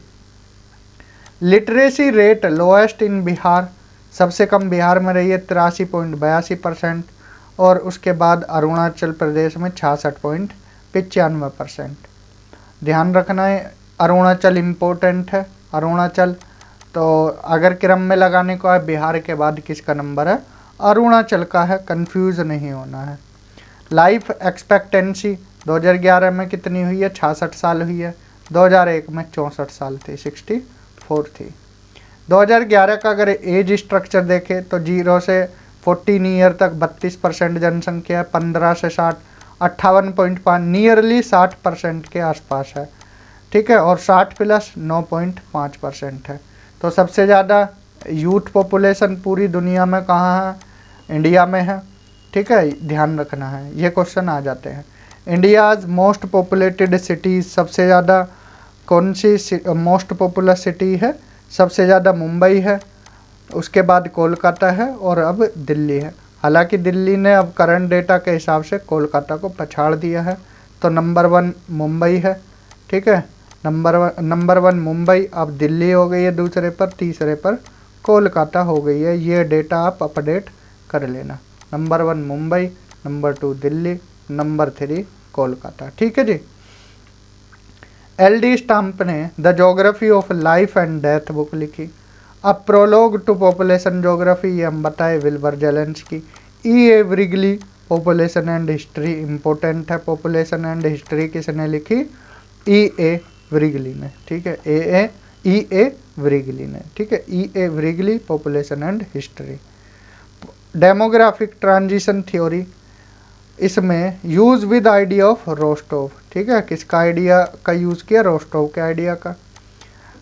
Literacy rate lowest in Bihar, सबसे कम बिहार में रही है 83.82%, और उसके बाद अरुणाचल प्रदेश में 66.95%। ध्यान रखना है, अरुणाचल इम्पोर्टेंट है। अरुणाचल तो अगर क्रम में लगाने को है बिहार के बाद किसका नंबर है, अरुणाचल का है, कंफ्यूज नहीं होना है। लाइफ एक्सपेक्टेंसी 2011 में कितनी हुई है, 66 साल हुई है, 2001 में 64 साल थी, 64 थी। 2011 का अगर एज स्ट्रक्चर देखें तो 0 से 14 ईयर तक 32% जनसंख्या है, 15 से 60 58.5, नियरली 60% के आसपास है। ठीक है, और 60 प्लस 9.5% है। तो सबसे ज़्यादा यूथ पॉपुलेशन पूरी दुनिया में कहाँ है, इंडिया में है। ठीक है, ध्यान रखना है, ये क्वेश्चन आ जाते हैं। इंडियाज़ मोस्ट पॉपुलेटेड सिटीज़, सबसे ज़्यादा कौन सी मोस्ट पॉपुलर सिटी है, सबसे ज़्यादा मुंबई है, उसके बाद कोलकाता है और अब दिल्ली है। हालांकि दिल्ली ने अब करंट डेटा के हिसाब से कोलकाता को पछाड़ दिया है, तो नंबर 1 मुंबई है। ठीक है, नंबर 1 मुंबई, अब दिल्ली हो गई है दूसरे पर, तीसरे पर कोलकाता हो गई है। ये डेटा आप अपडेट कर लेना, number 1 Mumbai, number 2 Delhi, number 3 Kolkata. ठीक है जी। एल डी स्टाम्प ने the geography of life and death book लिखी। अब प्रोलॉग टू पॉपुलेशन ज्योग्राफी, ये हम बताए Wilbur Zelensky. E A Wrigley, population and history, important है। पॉपुलेशन एंड हिस्ट्री किसने लिखी? ई ए व्रिगली ने, ठीक है। ई ए व्रिगली ने, ठीक है। E A Wrigley, population and history. Demographic transition theory, इसमें use with idea of Rostow, ठीक है। किसका आइडिया का यूज किया? रोस्टोव के आइडिया का।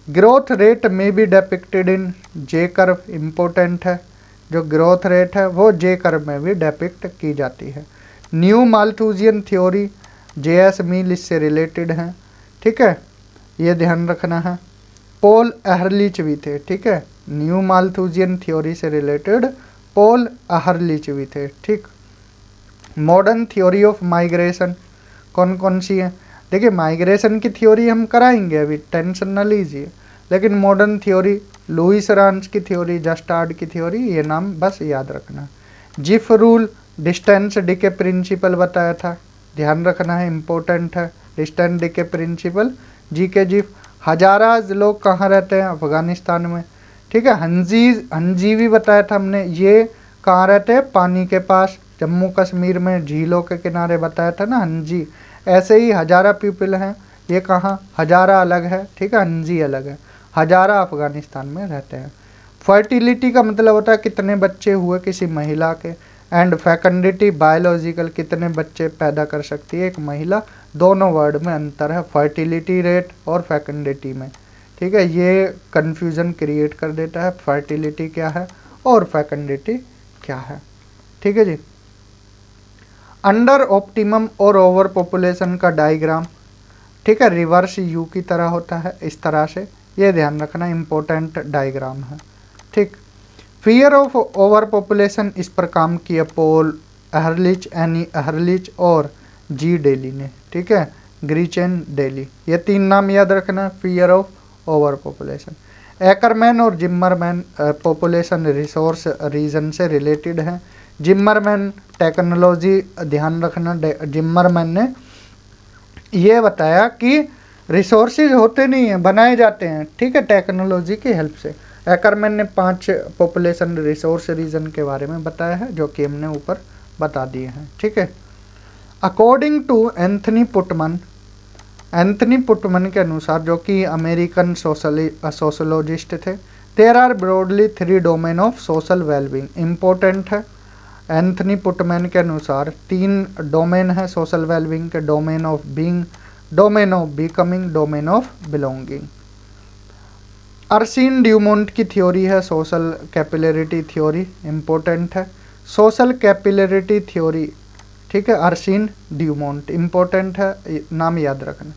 ग्रोथ रेट में be depicted in J curve, important है। जो ग्रोथ रेट है वो जे कर्व में भी डिपिक्ट की जाती है। न्यू माल्थूजियन थ्योरी, जे एस मील इससे रिलेटेड है, ठीक है, ये ध्यान रखना है। पॉल एहरलिच भी थे, ठीक है। न्यू माल्थूजियन थ्योरी से रिलेटेड पॉल एहरलिच भी थे, ठीक। मॉडर्न थ्योरी ऑफ माइग्रेशन कौन कौन सी है? देखिए माइग्रेशन की थ्योरी हम कराएंगे, अभी टेंशन न लीजिए, लेकिन मॉडर्न थ्योरी, लुईस रांस की थ्योरी, जस्टार्ड की थ्योरी, ये नाम बस याद रखना। Zipf rule, distance decay principle बताया था, ध्यान रखना है, इम्पोर्टेंट है। डिस्टेंस डिके प्रिंसिपल, जी के जिफ। हजाराज लोग कहाँ रहते हैं? अफगानिस्तान में, ठीक है। हंजी भी बताया था हमने, ये कहाँ रहते हैं? पानी के पास, जम्मू कश्मीर में झीलों के किनारे बताया था ना, हंजी। ऐसे ही हजारा पीपल हैं, ये कहाँ? हजारा अलग है, ठीक है, हंजी अलग है। हजारा अफगानिस्तान में रहते हैं। फर्टिलिटी का मतलब होता है कितने बच्चे हुए किसी महिला के, एंड फैकेंडिटी, बायोलॉजिकल, कितने बच्चे पैदा कर सकती है एक महिला। दोनों वर्ड में अंतर है, फर्टिलिटी रेट और फैकेंडिटी में, ठीक है। ये कन्फ्यूज़न क्रिएट कर देता है, फर्टिलिटी क्या है और फैकेंडिटी क्या है, ठीक है जी। अंडर ऑप्टिमम और ओवर पॉपुलेशन का डायग्राम, ठीक है, रिवर्स यू की तरह होता है, इस तरह से, ये ध्यान रखना, इम्पोर्टेंट डायग्राम है, ठीक। फियर ऑफ ओवर पॉपुलेशन, इस पर काम किया पॉल एहरलिच, एनी एहरलिच और जी डेली ने, ठीक है, ग्रीचेन डेली, ये तीन नाम याद रखना, fear of over population. Ackerman और जिम्मरमैन पॉपुलेशन रिसोर्स रीजन से रिलेटेड हैं। जिम्मरमैन टेक्नोलॉजी, ध्यान रखना, जिम्मरमैन ने ये बताया कि रिसोर्सेज होते नहीं हैं, बनाए जाते हैं, ठीक है, टेक्नोलॉजी की हेल्प से। एकरमैन ने 5 पॉपुलेशन रिसोर्स रीजन के बारे में बताया है, जो कि हमने ऊपर बता दिए हैं, ठीक है। According to Anthony Putman, Anthony Putman के अनुसार, जो कि अमेरिकन सोशोलॉजिस्ट थे, there are broadly 3 domain of social wellbeing, important है। एंथनी पुटमैन के अनुसार 3 डोमेन है सोशल वेलबींग के, domain of being, domain of becoming, domain of belonging. Arsene Dumont की थ्योरी है सोशल कैपिलरिटी थ्योरी, इम्पोर्टेंट है। Social capillarity theory, ठीक है, अर्सिन ड्यूमोंट, इम्पोर्टेंट है, नाम याद रखना।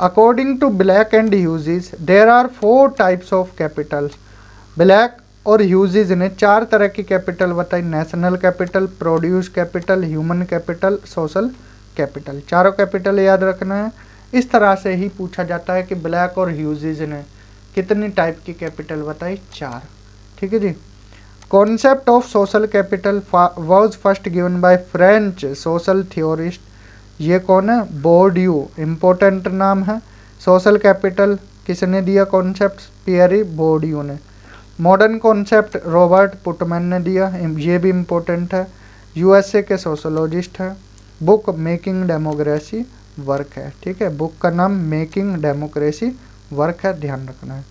According to black and Hughes, there are 4 types of capitals. Black और ह्यूजिस ने 4 तरह की कैपिटल बताई, national capital, produce capital, human capital, social capital. चारों कैपिटल याद रखना है। इस तरह से ही पूछा जाता है कि ब्लैक और ह्यूजिस ने कितनी टाइप की कैपिटल बताई? 4, ठीक है जी। Concept of social capital was first given by French social theorist, ये कौन है? बोर्डियू, इम्पोर्टेंट नाम है। सोशल कैपिटल किसने दिया कॉन्सेप्ट? पियरी बोर्डियू ने। मॉडर्न कॉन्सेप्ट रॉबर्ट पुटमैन ने दिया, ये भी इम्पोर्टेंट है, यूएसए के सोशोलॉजिस्ट है। बुक मेकिंग डेमोक्रेसी वर्क है, ठीक है, बुक का नाम मेकिंग डेमोक्रेसी वर्क है, ध्यान रखना है।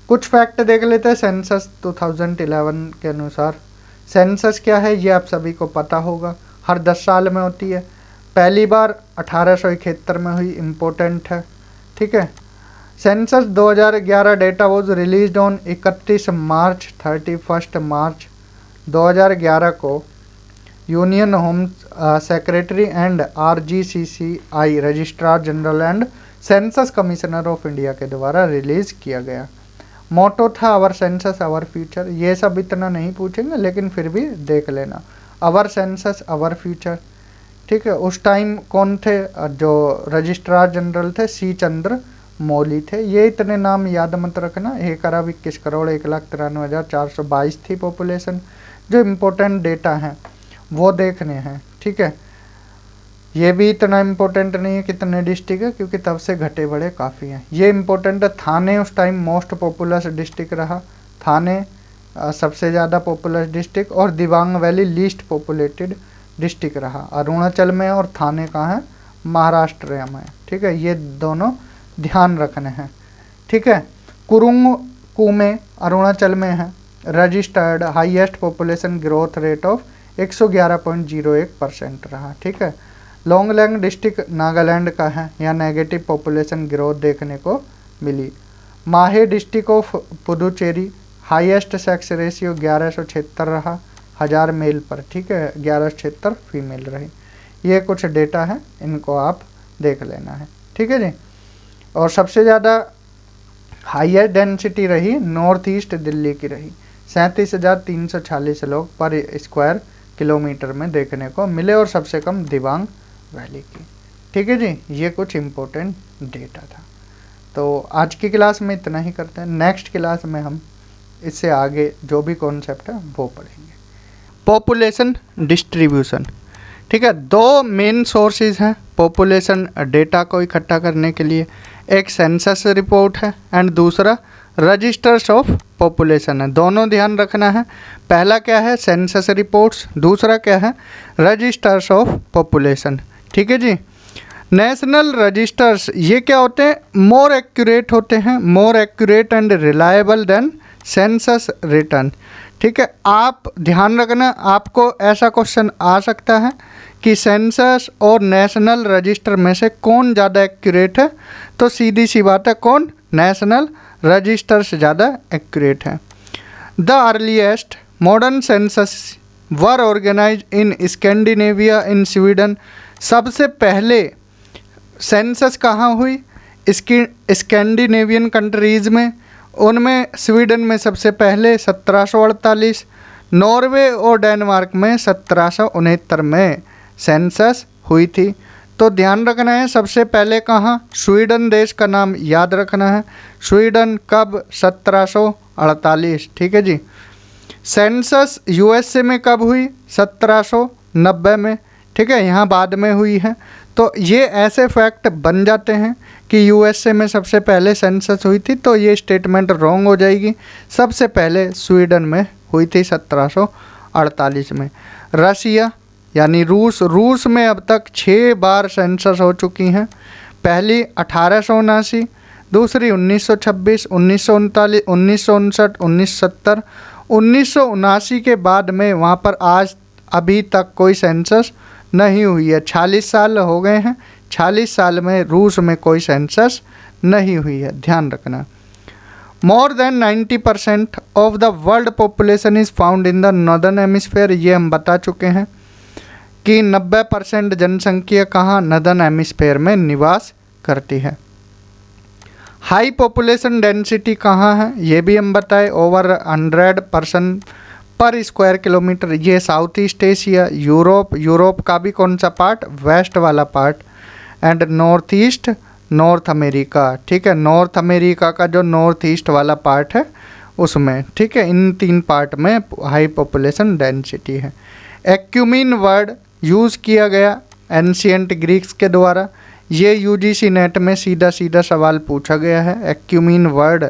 कुछ फैक्ट देख लेते हैं सेंसस 2011 के अनुसार। सेंसस क्या है ये आप सभी को पता होगा, हर 10 साल में होती है। पहली बार 1871 में हुई, इम्पोर्टेंट है, ठीक है। Census 2011 data was released on 31 मार्च 31 मार्च 2011 को union home secretary and RGCCI registrar general and census commissioner of India के द्वारा रिलीज किया गया। मोटो था आवर सेंसस आवर फ्यूचर, ये सब इतना नहीं पूछेंगे लेकिन फिर भी देख लेना, आवर सेंसस आवर फ्यूचर, ठीक है। उस टाइम कौन थे जो रजिस्ट्रार जनरल थे? C चंद्र मौली थे। ये इतने नाम याद मत रखना। 1,21,01,93,422 थी पॉपुलेशन। जो इम्पोर्टेंट डेटा हैं वो देखने हैं, ठीक है। ये भी इतना इम्पोर्टेंट नहीं है कितने डिस्ट्रिक्ट है, क्योंकि तब से घटे बढ़े काफ़ी हैं। ये इम्पोर्टेंट है, थाने उस टाइम मोस्ट पॉपुलस डिस्ट्रिक्ट रहा, थाने सबसे ज़्यादा पॉपुलस डिस्ट्रिक्ट, और Dibang valley least populated district रहा। अरुणाचल में और थाने कहाँ है, महाराष्ट्र में। ठीक है, ये दोनों ध्यान रखने हैं। ठीक है, कुरुंग कुमे अरुणाचल में है, registered highest population growth rate of 111.01% रहा। ठीक है, लोंगलेंग डिस्ट्रिक्ट नागालैंड का है, यहाँ नेगेटिव पॉपुलेशन ग्रोथ देखने को मिली। माहे district of Puducherry highest sex ratio 1176 रहा 1000 मेल पर। ठीक है, 1176 फीमेल रही। ये कुछ डेटा है, इनको आप देख लेना है। ठीक है जी। और सबसे ज़्यादा हाईएस्ट डेंसिटी रही नॉर्थ ईस्ट दिल्ली की रही, 37,340 लोग पर स्क्वायर किलोमीटर में देखने को मिले, और सबसे कम दिबांग वैली की। ठीक है जी, ये कुछ इम्पोर्टेंट डेटा था। तो आज की क्लास में इतना ही करते हैं, नेक्स्ट क्लास में हम इससे आगे जो भी कॉन्सेप्ट है वो पढ़ेंगे। Population distribution. ठीक है, दो मेन सोर्सेज हैं पॉपुलेशन डेटा को इकट्ठा करने के लिए, एक सेंसस रिपोर्ट है एंड दूसरा रजिस्टर्स ऑफ पॉपुलेशन है। दोनों ध्यान रखना है, पहला क्या है सेंसस रिपोर्ट्स, दूसरा क्या है रजिस्टर्स ऑफ पॉपुलेशन। ठीक है जी। नेशनल रजिस्टर्स ये क्या होते हैं, मोर एक्यूरेट होते हैं, more accurate and reliable then census return. ठीक है, आप ध्यान रखना, आपको ऐसा क्वेश्चन आ सकता है कि सेंसस और नेशनल रजिस्टर में से कौन ज़्यादा एक्यूरेट है, तो सीधी सी बात है कौन, नेशनल रजिस्टर से ज़्यादा एक्यूरेट है। The earliest modern census were organize in Scandinavia in Sweden. सबसे पहले सेंसस कहाँ हुई, स्कैंडिनेवियन कंट्रीज़ में, उनमें स्वीडन में सबसे पहले 1748, नॉर्वे और डेनमार्क में 1769 में सेंसस हुई थी। तो ध्यान रखना है सबसे पहले कहाँ, स्वीडन देश का नाम याद रखना है, स्वीडन कब 1748। ठीक है जी। सेंसस यूएसए में कब हुई, 1790 में। ठीक है, यहाँ बाद में हुई है। तो ये ऐसे फैक्ट बन जाते हैं कि यूएसए में सबसे पहले सेंसस हुई थी, तो ये स्टेटमेंट रॉन्ग हो जाएगी। सबसे पहले स्वीडन में हुई थी 1748 में। रसिया यानी रूस में अब तक 6 बार सेंसस हो चुकी हैं। पहली 1879, दूसरी 1926, 1939, 1959, 1970, 1979 के बाद में वहाँ पर आज अभी तक कोई सेंसस नहीं हुई है। 46 साल हो गए हैं, 46 साल में रूस में कोई सेंसस नहीं हुई है, ध्यान रखना। More than 90% of the world population is found in the northern hemisphere. ये हम बता चुके हैं कि 90% जनसंख्या कहाँ, नॉर्दर्न हेमिस्फीयर में निवास करती है। हाई पॉपुलेशन डेंसिटी कहाँ है, ये भी हम बताए, ओवर 100 पर्सन पर स्क्वायर किलोमीटर। ये साउथ ईस्ट एशिया, यूरोप का भी कौन सा पार्ट, वेस्ट वाला part, and north east, north America. ठीक है, नॉर्थ अमेरिका का जो नॉर्थ ईस्ट वाला पार्ट है उसमें। ठीक है, इन 3 पार्ट में हाई पॉपुलेशन डेंसिटी है। एक्यूमीन वर्ड यूज़ किया गया एंशियंट ग्रीक्स के द्वारा। ये यूजीसी नेट में सीधा सवाल पूछा गया है। एक्यूमीन वर्ड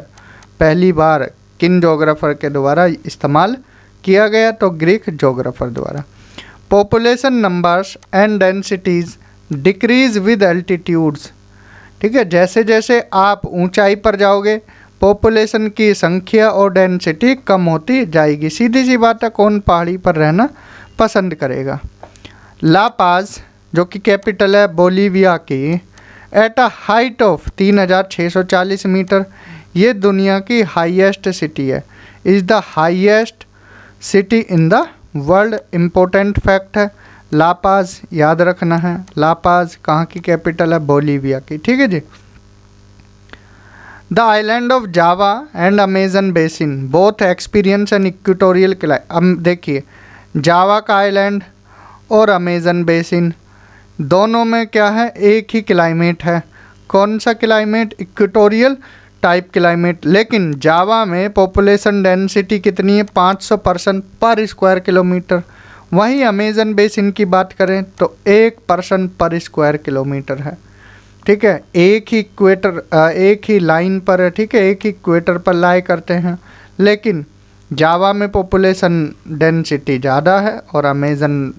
पहली बार किन जोग्राफर के द्वारा इस्तेमाल किया गया, तो ग्रीक जोग्राफर द्वारा। Population numbers and densities decrease with altitudes. ठीक है, जैसे जैसे आप ऊंचाई पर जाओगे पॉपुलेशन की संख्या और डेंसिटी कम होती जाएगी। सीधी सी बात है, कौन पहाड़ी पर रहना पसंद करेगा। ला पाज जो कि कैपिटल है बोलीविया की, at a height of 3640 metre, ये दुनिया की हाईएस्ट सिटी है, is the highest city in the world. Important fact है, ला पाज याद रखना है। ला पाज कहाँ की कैपिटल है, बोलीविया की। ठीक है जी। The island of Java and Amazon basin both experience an equatorial climate. अब देखिए, जावा का आइलैंड और अमेजन बेसिन दोनों में क्या है, एक ही क्लाइमेट है। कौन सा क्लाइमेट, इक्वेटोरियल टाइप क्लाइमेट। लेकिन जावा में पॉपुलेशन डेंसिटी कितनी है, 500 पर्सन पर स्क्वायर किलोमीटर, वहीं अमेजन बेसिन की बात करें तो 1 पर्सन पर स्क्वायर किलोमीटर है। ठीक है, एक ही इक्वेटर, एक ही लाइन पर है। ठीक है, एक ही इक्वेटर पर लाई करते हैं, लेकिन जावा में पॉपुलेशन डेंसिटी ज़्यादा है और अमेजन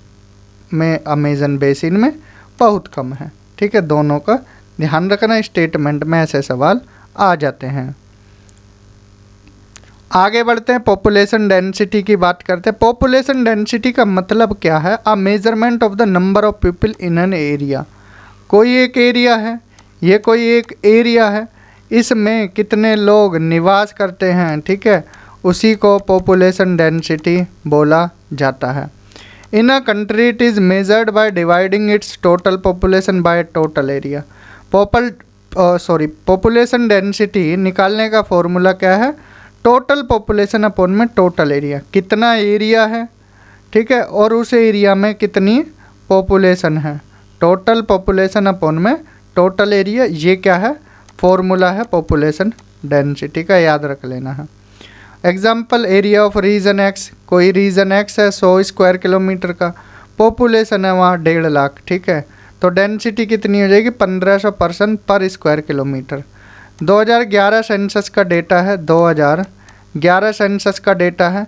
बेसिन में बहुत कम है। ठीक है, दोनों का ध्यान रखना, स्टेटमेंट में ऐसे सवाल आ जाते हैं। आगे बढ़ते हैं, पॉपुलेशन डेंसिटी की बात करते हैं। पॉपुलेशन डेंसिटी का मतलब क्या है? अ measurement of the number of people in an area. कोई एक एरिया है, ये कोई एक एरिया है, इसमें कितने लोग निवास करते हैं, ठीक है, उसी को पॉपुलेशन डेंसिटी बोला जाता है। In a country it is measured by dividing its total population by total area. Population density निकालने का फॉर्मूला क्या है? टोटल पॉपुलेशन अपॉन में टोटल एरिया। कितना एरिया है, ठीक है, और उस एरिया में कितनी पॉपुलेशन है। टोटल पॉपुलेशन अपॉन में टोटल एरिया, ये क्या है? फॉर्मूला है पॉपुलेशन डेंसिटी का, याद रख लेना है। Example, area of region X. कोई रीजन एक्स है 100 स्क्वायर किलोमीटर का, पॉपुलेशन है वहाँ 1.5 लाख। ठीक है, तो डेंसिटी कितनी हो जाएगी? 1500 पर्सन पर स्क्वायर किलोमीटर। 2011 सेंसस का डेटा है, 2011 सेंसस का डेटा है।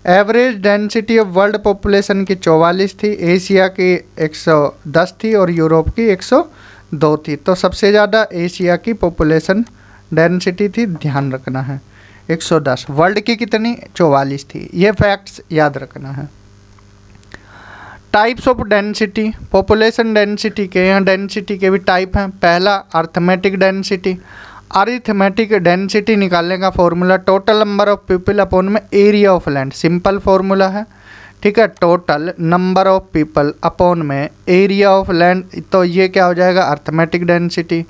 Average density of world population की 44 थी, एशिया की 110 थी और यूरोप की 102 थी। तो सबसे ज़्यादा एशिया की पॉपुलेशन डेंसिटी थी, ध्यान रखना है, 110। वर्ल्ड की कितनी? 44 थी। ये फैक्ट्स याद रखना है। Types of density, population density के यहाँ डेंसिटी के भी टाइप हैं। पहला अर्थमेटिक डेंसिटी। अरिथमेटिक डेंसिटी निकालने का formula total number of people upon में area of land. Simple formula है, ठीक है, total number of people upon में एरिया ऑफ लैंड, तो ये क्या हो जाएगा? Arithmetic density.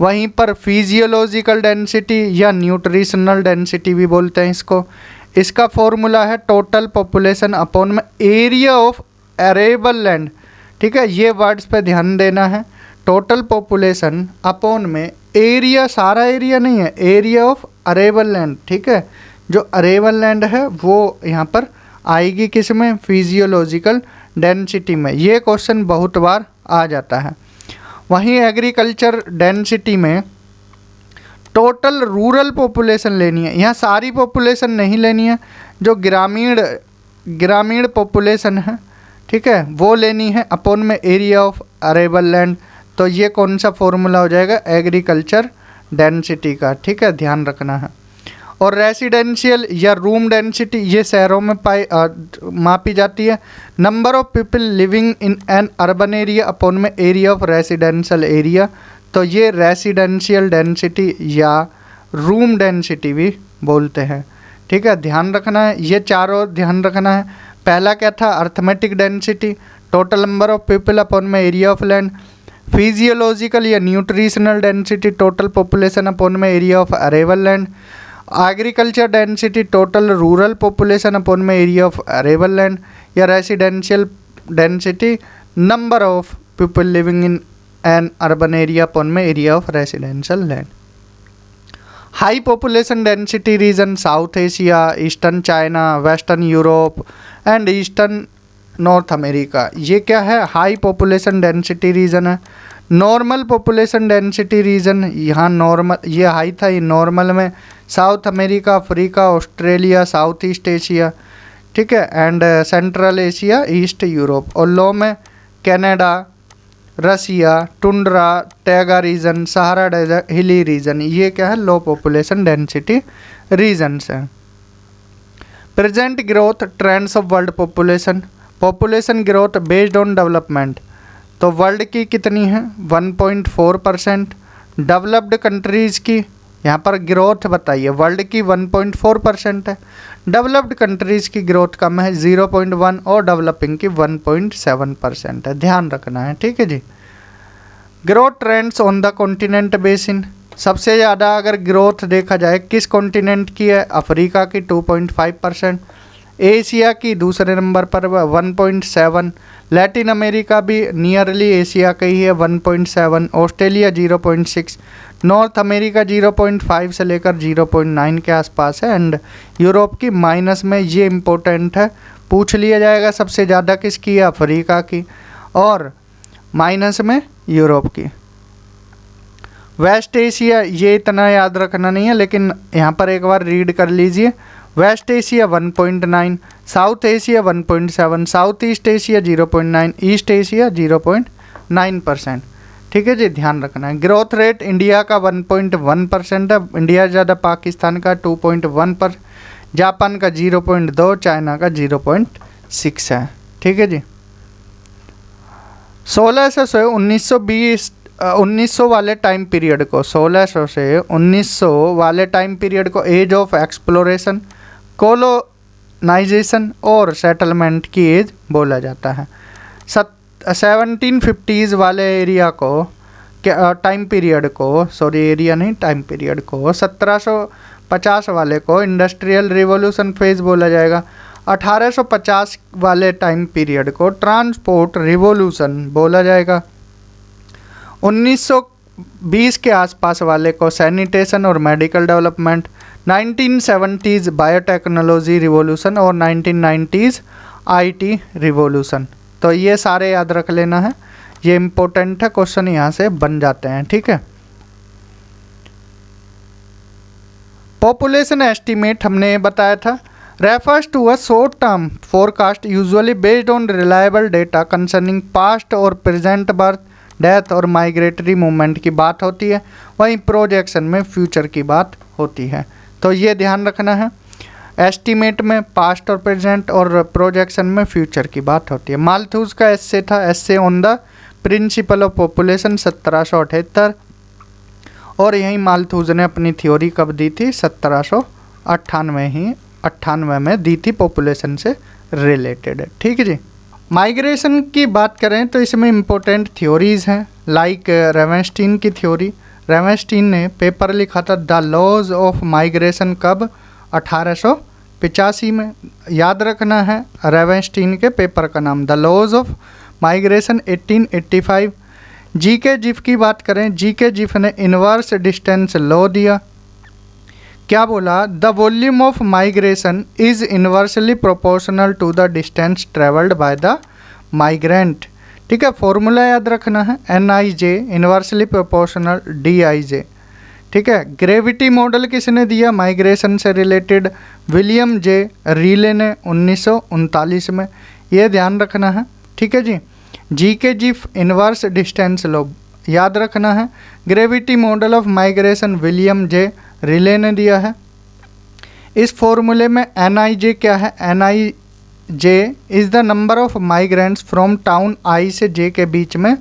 वहीं पर फिजियोलॉजिकल डेंसिटी या न्यूट्रिशनल डेंसिटी भी बोलते हैं इसको। इसका फॉर्मूला है टोटल पॉपुलेशन अपॉन में एरिया ऑफ अरेबल लैंड। ठीक है, ये वर्ड्स पे ध्यान देना है। टोटल पॉपुलेशन अपॉन में एरिया, सारा एरिया नहीं है, एरिया ऑफ अरेबल लैंड। ठीक है, जो अरेबल लैंड है वो यहाँ पर आएगी किस में? फिजियोलॉजिकल डेंसिटी में। ये क्वेश्चन बहुत बार आ जाता है। वहीं एग्रीकल्चर डेंसिटी में टोटल रूरल पॉपुलेशन लेनी है, यहाँ सारी पॉपुलेशन नहीं लेनी है, जो ग्रामीण पॉपुलेशन है, ठीक है, वो लेनी है अपॉन में एरिया ऑफ अरेबल लैंड। तो ये कौन सा फॉर्मूला हो जाएगा? एग्रीकल्चर डेंसिटी का। ठीक है, ध्यान रखना है। और रेसिडेंशियल या रूम डेंसिटी, ये शहरों में मापी जाती है। Number of people living in an urban area upon में एरिया ऑफ रेसिडेंशियल एरिया। तो ये रेसिडेंशियल डेंसिटी या रूम डेंसिटी भी बोलते हैं। ठीक है, ध्यान रखना है, ये चारों ध्यान रखना है। पहला क्या था? Arithmetic density, total number of people upon में एरिया ऑफ लैंड। फिजियोलॉजिकल या nutritional density, total population upon में area of arable land. Agriculture density, total rural population upon में एरिया ऑफ अरेबल लैंड। या residential density, number of people living in an urban area upon में area of residential land. High population density region, south Asia, eastern China, western Europe and eastern north America. ये क्या है? High population density region है। Normal population density region, यहाँ normal, ये high था, ये normal में south America, Africa, Australia, south east Asia, ठीक है, and central Asia, east Europe. और लो में Canada, Russia, tundra, taiga region, Sahara desert, hilly region, ये क्या है? लो पॉपुलेशन डेंसिटी रीजन्स हैं। Present growth trends of world population, population growth based on development. तो world की कितनी है? 1.4%। डेवलप्ड कंट्रीज़ की यहाँ पर ग्रोथ बताइए, वर्ल्ड की 1.4% है, डेवलप्ड कंट्रीज़ की ग्रोथ कम है 0.1 और डेवलपिंग की 1.7% है, ध्यान रखना है। ठीक है जी। Growth trends on the continent basin, सबसे ज़्यादा अगर ग्रोथ देखा जाए किस कॉन्टिनेंट की है? अफ्रीका की 2.5%, एशिया की दूसरे नंबर पर 1.7, लैटिन अमेरिका भी नियरली एशिया का ही है 1.7, ऑस्ट्रेलिया 0.6, नॉर्थ अमेरिका 0.5 से लेकर 0.9 के आसपास है, एंड यूरोप की माइनस में, ये इम्पोर्टेंट है पूछ लिया जाएगा सबसे ज़्यादा किसकी है, अफ्रीका की, और माइनस में यूरोप की। वेस्ट एशिया ये इतना याद रखना नहीं है, लेकिन यहाँ पर एक बार रीड कर लीजिए। West Asia 1.9, South Asia 1.7, South east Asia 0.9, East Asia 0.9%। ठीक है जी, ध्यान रखना है। ग्रोथ रेट इंडिया का 1.1% है, इंडिया ज़्यादा, पाकिस्तान का 2.1%, जापान का 0.2, चाइना का 0.6 है। ठीक है जी। 1600 से 1900 वाले टाइम पीरियड को, 1600 से 1900 वाले टाइम पीरियड को एज ऑफ एक्सप्लोरेशन, कोलोनाइजेशन और सेटलमेंट की एज बोला जाता है। 1750s वाले एरिया को, टाइम पीरियड को, सॉरी एरिया नहीं, टाइम पीरियड को 1750 वाले को इंडस्ट्रियल रिवॉल्यूशन फेज बोला जाएगा। 1850 वाले टाइम पीरियड को ट्रांसपोर्ट रिवॉल्यूशन बोला जाएगा। 1920 के आसपास वाले को सैनिटेशन और medical development. 1970s biotechnology revolution और 1990s आईटी रिवॉल्यूशन। तो ये सारे याद रख लेना है, ये इम्पोर्टेंट है, क्वेश्चन यहाँ से बन जाते हैं। ठीक है। पॉपुलेशन एस्टीमेट हमने बताया था, refers to a short term forecast usually based on reliable data concerning past और प्रेजेंट बर्थ, डेथ और माइग्रेटरी मूवमेंट की बात होती है, वहीं प्रोजेक्शन में फ्यूचर की बात होती है। तो ये ध्यान रखना है, एस्टीमेट में पास्ट और प्रेजेंट और प्रोजेक्शन में फ्यूचर की बात होती है। मालथूस का एस्से था, essay on the principle of population 1778, और यहीं मालथूस ने अपनी थ्योरी कब दी थी, 1798 में दी थी, पॉपुलेशन से रिलेटेड है। ठीक है जी। माइग्रेशन की बात करें तो इसमें इम्पोर्टेंट थ्योरीज़ हैं, लाइक रेवेंस्टीन की थ्योरी। रेवेंस्टीन ने पेपर लिखा था द लॉज ऑफ माइग्रेशन, कब, 1885 में। याद रखना है रेवेंस्टीन के पेपर का नाम, the laws of migration 1885। GK Zipf की बात करें, जीके जिफ ने इनवर्स डिस्टेंस लॉ दिया। क्या बोला, the volume of migration is inversely proportional to the distance travelled by the migrant. ठीक है, फॉर्मूला याद रखना है, NIJ इनवर्सली प्रोपोर्शनल DIJ। ठीक है। ग्रेविटी मॉडल किसने दिया माइग्रेशन से रिलेटेड, विलियम जे रीले ने 1939 में, ये ध्यान रखना है। ठीक है जी। G K Zipf inverse distance law याद रखना है, gravity model of migration William J Reilly ने दिया है। इस फॉर्मूले में NIJ क्या है, NIJ is the number of migrants from town I से J के बीच में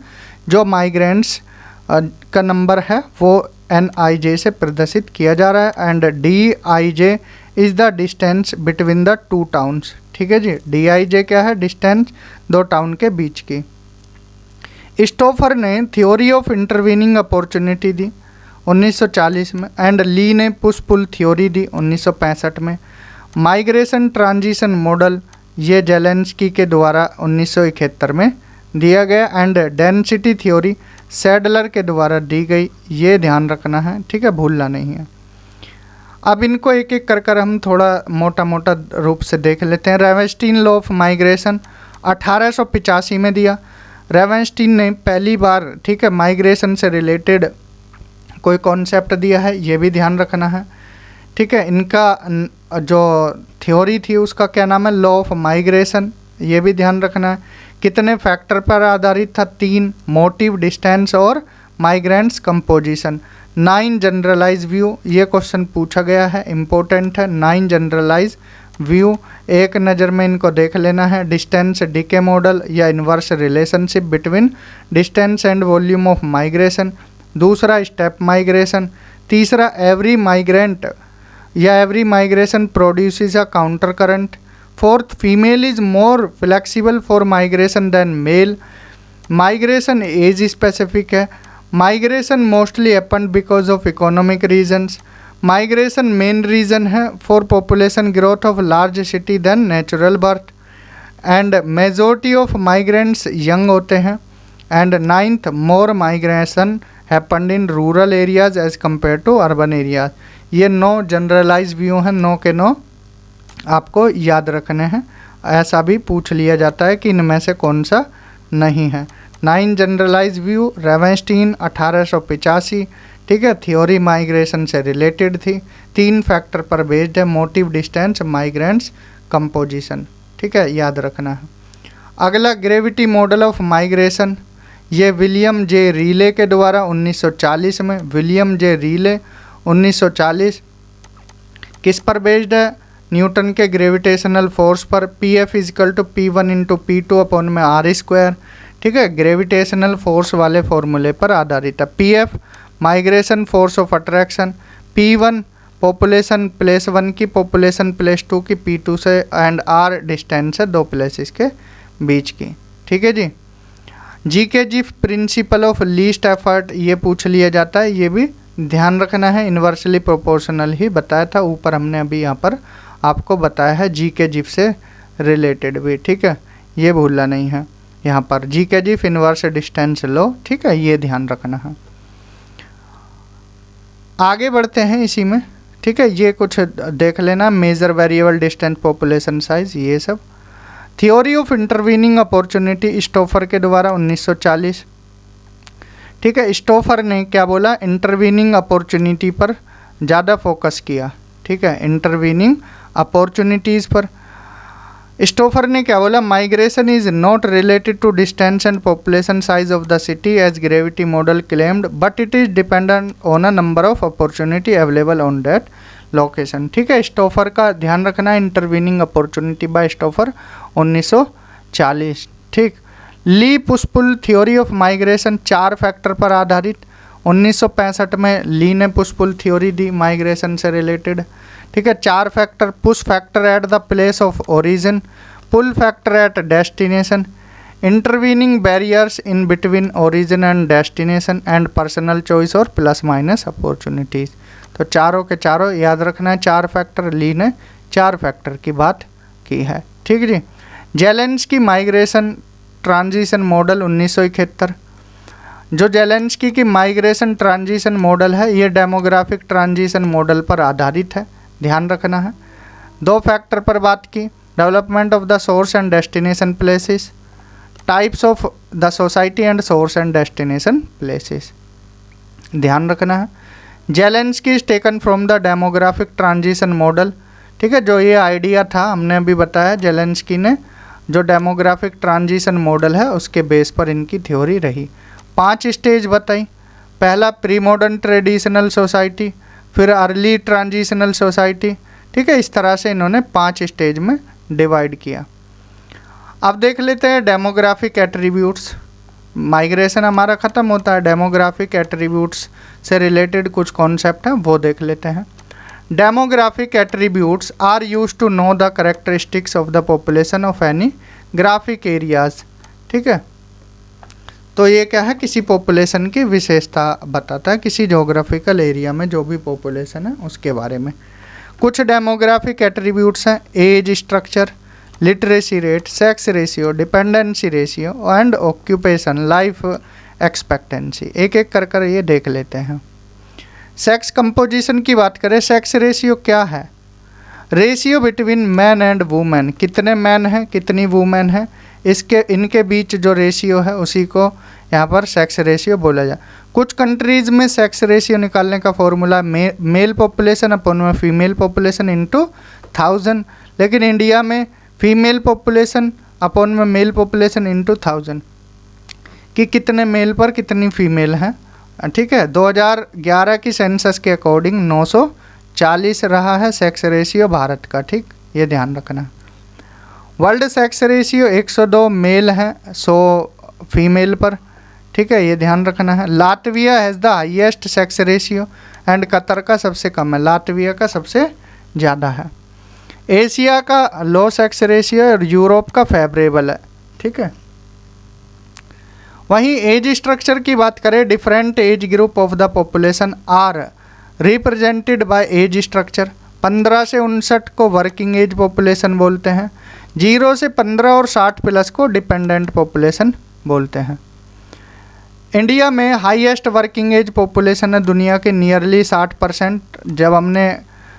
जो माइग्रेंट्स का नंबर है वो NIJ से प्रदर्शित किया जा रहा है, and DIJ is the distance between the two towns. ठीक है जी, DIJ क्या है, डिस्टेंस दो टाउन के बीच की। स्टोफर ने थ्योरी ऑफ इंटरवीनिंग अपॉर्चुनिटी दी 1940 में, एंड ली ने पुश पुल थ्योरी दी 1965 में। माइग्रेशन ट्रांजिशन मॉडल ये जेलेंस्की के द्वारा 1971 में दिया गया, एंड डेंसिटी थ्योरी सैडलर के द्वारा दी गई, ये ध्यान रखना है। ठीक है, भूलना नहीं है। अब इनको एक एक कर हम थोड़ा मोटा मोटा रूप से देख लेते हैं। रेवेंस्टीन लॉ ऑफ माइग्रेशन 1885 में दिया। रेवेंस्टीन ने पहली बार, ठीक है, माइग्रेशन से रिलेटेड कोई कॉन्सेप्ट दिया है, ये भी ध्यान रखना है। ठीक है, इनका जो थ्योरी थी उसका क्या नाम है, लॉ ऑफ माइग्रेशन, ये भी ध्यान रखना है। कितने फैक्टर पर आधारित था, 3, मोटिव, डिस्टेंस और माइग्रेंट्स कंपोजिशन। 9 जनरलाइज व्यू, ये क्वेश्चन पूछा गया है, इम्पोर्टेंट है। 9 जनरलाइज व्यू एक नज़र में इनको देख लेना है। डिस्टेंस डीके मॉडल या inverse relationship between distance and volume of migration. दूसरा स्टेप माइग्रेशन। तीसरा एवरी माइग्रेंट या every migration produces a counter current. Fourth female is more flexible for migration than male. Migration age specific है। Migration mostly happen because of economic reasons. Migration main reason है for population growth of large city than natural birth, and majority of migrants young होते हैं। And 9th more migration happened in rural areas as compare to urban areas. ये 9 generalise view हैं, 9 के 9 आपको याद रखने हैं। ऐसा भी पूछ लिया जाता है कि इनमें से कौन सा नहीं है। 9 जनरलाइज व्यू, रेवेंस्टीन 1885, ठीक है, थ्योरी माइग्रेशन से रिलेटेड थी, 3 फैक्टर पर बेस्ड है, मोटिव, डिस्टेंस, माइग्रेंट्स, कंपोजिशन, ठीक है, याद रखना है। अगला ग्रेविटी मॉडल ऑफ माइग्रेशन, ये विलियम जे रीले के द्वारा 1940 में, विलियम जे रीले 1940 किस पर बेस्ड है, न्यूटन के ग्रेविटेशनल फोर्स पर, P F equal to P1 into P2 upon में R², ठीक है, ग्रेविटेशनल फोर्स वाले फॉर्मूले पर आधारित है। P F migration force of attraction, P1 population place 1 की, पॉपुलेशन प्लेस 2 की, P2 से, एंड R डिस्टेंस है 2 प्लेसेस के बीच की, ठीक है जी। जी प्रिंसिपल ऑफ लीस्ट एफर्ट, ये पूछ लिया जाता है, ये भी ध्यान रखना है, इन्वर्सली प्रोपोर्शनल ही बताया था ऊपर, हमने अभी यहाँ पर आपको बताया है जी से रिलेटेड भी, ठीक है, ये भूलना नहीं है यहाँ पर, जी इन्वर्स डिस्टेंस लो, ठीक है, ये ध्यान रखना है। आगे बढ़ते हैं इसी में, ठीक है, ये कुछ देख लेना, major variable distance population size, ये सब। Theory of intervening opportunity Stouffer के द्वारा 1940, ठीक है, स्टोफर ने क्या बोला, इंटरवीनिंग अपॉर्चुनिटी पर ज़्यादा फोकस किया, ठीक है, इंटरवीनिंग अपॉर्चुनिटीज़ पर। स्टोफर ने क्या बोला, migration is not related to distance and population size of the city as gravity model claimed, but it is dependent on a number of opportunity available on that location, ठीक है। स्टोफर का ध्यान रखना है, इंटरवीनिंग अपॉर्चुनिटी बाय स्टोफर 1940, ठीक। Lee push pull theory of migration 4 factor पर आधारित, 1965 में ली ने पुशपुल थ्योरी दी माइग्रेशन से रिलेटेड, ठीक है। 4 factor, push factor at the place of origin, pull factor at destination, intervening barriers in between origin and destination, and personal choice और plus minus opportunities. तो चारों के चारों याद रखना है, 4 फैक्टर, ली ने 4 फैक्टर की बात की है, ठीक जी। जेलेंस्की माइग्रेशन ट्रांजिशन मॉडल 1971, जो जेलेंस्की की माइग्रेशन ट्रांजिशन मॉडल है, ये डेमोग्राफिक ट्रांजिशन मॉडल पर आधारित है, ध्यान रखना है। 2 फैक्टर पर बात की, development of the source and destination places, types of the society and source and destination places, ध्यान रखना है। Zelensky is taken from the demographic transition model, ठीक है, जो ये आइडिया था हमने अभी बताया, जेलेंस्की ने जो डेमोग्राफिक ट्रांजिशन मॉडल है उसके बेस पर इनकी थ्योरी रही। 5 स्टेज बताई, पहला प्री मॉडर्न ट्रेडिशनल सोसाइटी, फिर अर्ली ट्रांजिशनल सोसाइटी, ठीक है, इस तरह से इन्होंने 5 स्टेज में डिवाइड किया। अब देख लेते हैं डेमोग्राफिक एट्रीब्यूट्स, माइग्रेशन हमारा ख़त्म होता है, डेमोग्राफिक एट्रीब्यूट्स से रिलेटेड कुछ कॉन्सेप्ट हैं वो देख लेते हैं। Demographic attributes are used to know the characteristics of the population of any graphic areas, ठीक है, तो ये क्या है, किसी पॉपुलेशन की विशेषता बताता है, किसी जोग्राफिकल एरिया में जो भी पॉपुलेशन है उसके बारे में। कुछ डेमोग्राफिक एट्रीब्यूट्स हैं, age structure, literacy rate, sex ratio, dependency ratio and occupation life expectancy. एक एक कर ये देख लेते हैं। सेक्स कंपोजिशन की बात करें, सेक्स रेशियो क्या है, ratio between man and women, कितने मैन हैं कितनी वुमेन हैं, इनके बीच जो रेशियो है उसी को यहाँ पर सेक्स रेशियो बोला जाए। कुछ कंट्रीज़ में सेक्स रेशियो निकालने का फॉर्मूला मेल पॉपुलेशन अपॉन में फीमेल पॉपुलेशन इंटू 1000, लेकिन इंडिया में फीमेल पॉपुलेशन अपॉन में मेल पॉपुलेशन इंटू 1000 कि कितने मेल पर कितनी फीमेल हैं, ठीक है। 2011 की सेंसस के अकॉर्डिंग 940 रहा है सेक्स रेशियो भारत का, ठीक, ये ध्यान रखना। वर्ल्ड सेक्स रेशियो 102 मेल हैं 100 फीमेल पर, ठीक है, ये ध्यान रखना है। Latvia has the highest sex ratio and Qatar का सबसे कम है, लातविया का सबसे ज़्यादा है। एशिया का लो सेक्स रेशियो और यूरोप का फेवरेबल है, ठीक है। वहीं एज स्ट्रक्चर की बात करें, different age group of the population are represented by age structure. 15 से 59 को वर्किंग एज पॉपुलेशन बोलते हैं, 0 से 15 और 60 प्लस को डिपेंडेंट पॉपुलेशन बोलते हैं। इंडिया में हाईएस्ट वर्किंग एज पॉपुलेशन है दुनिया के, नियरली 60%। जब हमने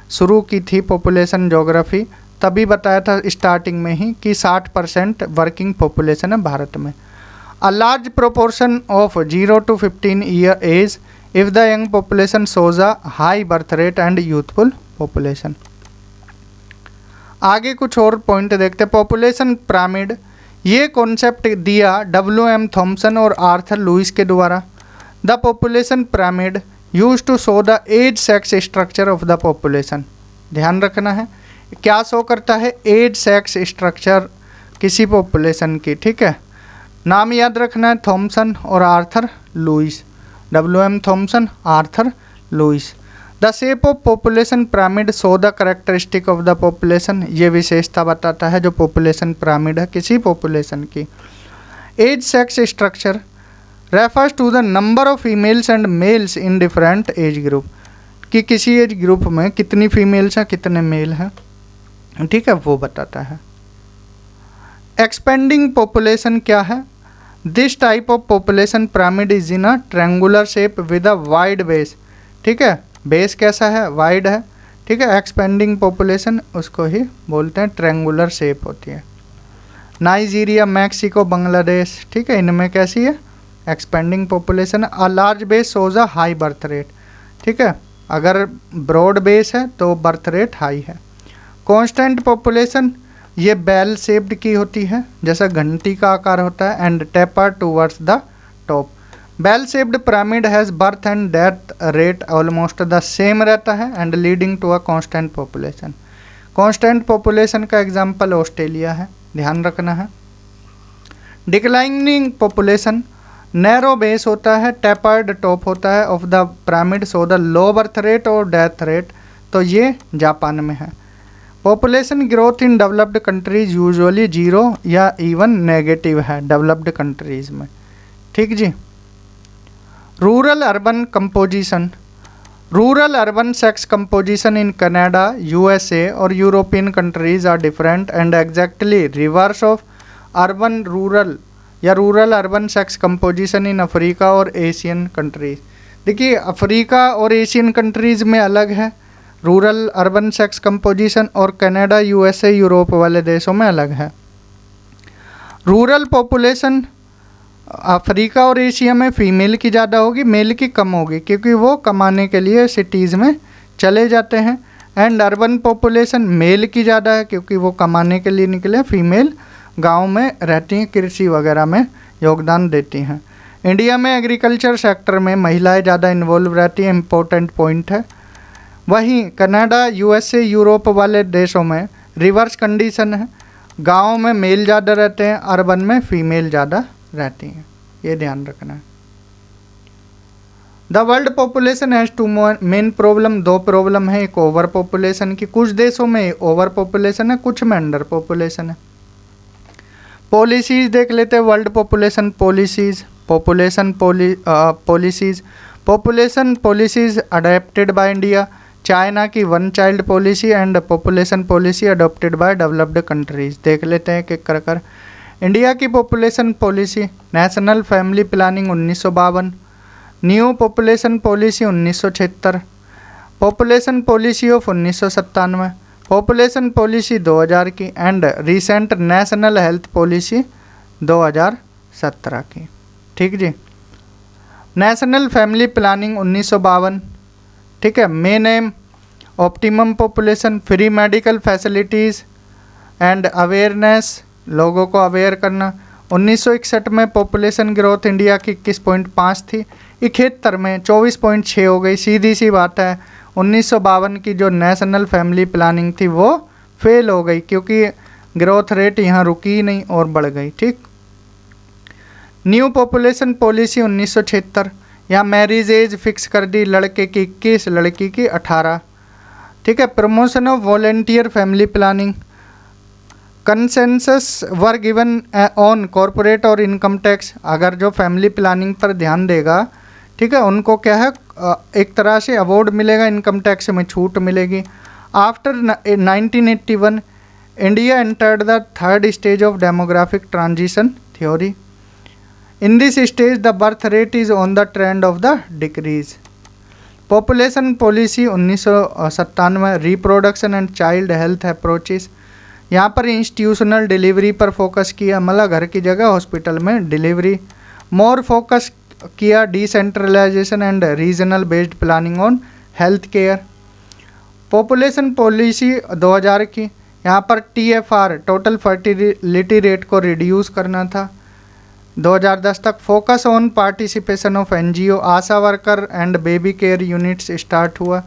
शुरू की थी पॉपुलेशन ज्योग्राफी तभी बताया था स्टार्टिंग में ही कि 60% वर्किंग पॉपुलेशन है भारत में। A large proportion of 0 to 15 year age if the young population shows a high birth rate and youthful population. आगे कुछ और पॉइंट देखते हैं। पॉपुलेशन पिरामिड, ये कॉन्सेप्ट दिया W.M. थॉम्सन और आर्थर लुइस के द्वारा। The population pyramid use to show the age sex structure of the population. ध्यान रखना है, क्या शो करता है? एज सेक्स स्ट्रक्चर किसी पॉपुलेशन की, ठीक है। नाम याद रखना है, थॉम्सन और Arthur Lewis. W.M. Thomson, Arthur Lewis. The shape of population pyramid show the characteristic of the population, ये विशेषता बताता है जो पॉपुलेशन पिरामिड है किसी पॉपुलेशन की। Age sex structure refers to the number of females and males in different age group, कि किसी एज ग्रुप में कितनी फीमेल्स हैं कितने मेल हैं, ठीक है, वो बताता है। एक्सपेंडिंग पॉपुलेशन क्या है? This type of population pyramid is in a triangular shape with a wide base, ठीक है। बेस कैसा है? वाइड है, ठीक है। एक्सपेंडिंग पॉपुलेशन उसको ही बोलते हैं, ट्रायंगुलर शेप होती है। नाइजीरिया, मैक्सिको, बांग्लादेश, ठीक है, इनमें कैसी है? Expanding population. A large base shows a high birth rate, ठीक है, अगर ब्रॉड बेस है तो बर्थ रेट हाई है। कांस्टेंट पॉपुलेशन, ये बेल शेप्ड की होती है, जैसा घंटी का आकार होता है, and taper towards the top. Bell shaped pyramid has birth and death rate almost the same रहता है and leading to a constant population. Constant population का एग्जांपल ऑस्ट्रेलिया है, ध्यान रखना है। डिक्लाइनिंग पॉपुलेशन, नैरो बेस होता है, टेपर्ड टॉप होता है of the pyramid, so the low birth rate और डेथ रेट, तो ये जापान में है। Population growth in developed countries usually 0 या इवन नेगेटिव है डेवलप्ड कंट्रीज में, ठीक जी। Rural urban composition, rural urban sex composition in Canada, USA और European countries are different and exactly reverse of urban rural या rural urban sex composition in Africa और Asian countries. देखिए, Africa और Asian countries में अलग है rural urban sex composition, और Canada, USA, Europe वाले देशों में अलग है। रूरल पॉपुलेशन अफ्रीका और एशिया में फीमेल की ज़्यादा होगी, मेल की कम होगी, क्योंकि वो कमाने के लिए सिटीज़ में चले जाते हैं। एंड अर्बन पॉपुलेशन मेल की ज़्यादा है, क्योंकि वो कमाने के लिए निकले, फीमेल गांव में रहती हैं, कृषि वगैरह में योगदान देती हैं। इंडिया में एग्रीकल्चर सेक्टर में महिलाएं ज़्यादा इन्वॉल्व रहती हैं, इम्पोर्टेंट पॉइंट है। वहीं कनाडा, USA, यूरोप वाले देशों में रिवर्स कंडीशन है, गाँव में मेल ज़्यादा रहते हैं, अर्बन में फीमेल ज़्यादा रहती हैं, ये ध्यान रखना है। The world population has two main problem, दो प्रॉब्लम है, एक ओवर पॉपुलेशन की, कुछ देशों में ओवर पॉपुलेशन है, कुछ में अंडर पॉपुलेशन है। पॉलिसीज़ देख लेते हैं, world population policies, population policies, population policies adopted by India, China की one child policy and population policy adopted by developed countries. देख लेते हैं कि कर इंडिया की population policy, national family planning 1952, new population policy 1976, population policy of 1997, population policy 2000 की, and recent national health policy 2017 की, ठीक जी। नेशनल फैमिली प्लानिंग 1952, ठीक है। Main M optimum population, free medical facilities and awareness, लोगों को aware करना। 1961 में population growth India की 21.5 थी, 71 में 24.6 हो गई। सीधी सी बात है, 1952 की जो नेशनल फैमिली प्लानिंग थी वो फेल हो गई, क्योंकि ग्रोथ रेट यहाँ रुकी ही नहीं और बढ़ गई, ठीक। न्यू पॉपुलेशन पॉलिसी 1976, यहाँ मैरिज एज फिक्स कर दी, लड़के की 21, लड़की की 18, ठीक है। Promotion of volunteer family planning, consensus were given on corporate और इनकम टैक्स, अगर जो फैमिली प्लानिंग पर ध्यान देगा, ठीक है, उनको क्या है, एक तरह से अवार्ड मिलेगा, इनकम टैक्स में छूट मिलेगी। After 1981 India entered the third stage of demographic transition theory. In this stage the birth rate is on the trend of the decrease. Population policy 1997, reproduction and child health approaches, यहाँ पर institutional delivery पर focus किया, मतलब घर की जगह hospital में delivery. More focus किया decentralisation and regional based planning on health care. Population policy 2000 की, यहाँ पर TFR टोटल फर्टिलिटी रेट को रिड्यूस करना था 2010 तक। Focus on participation of NGO, ASHA worker and baby care units start हुआ।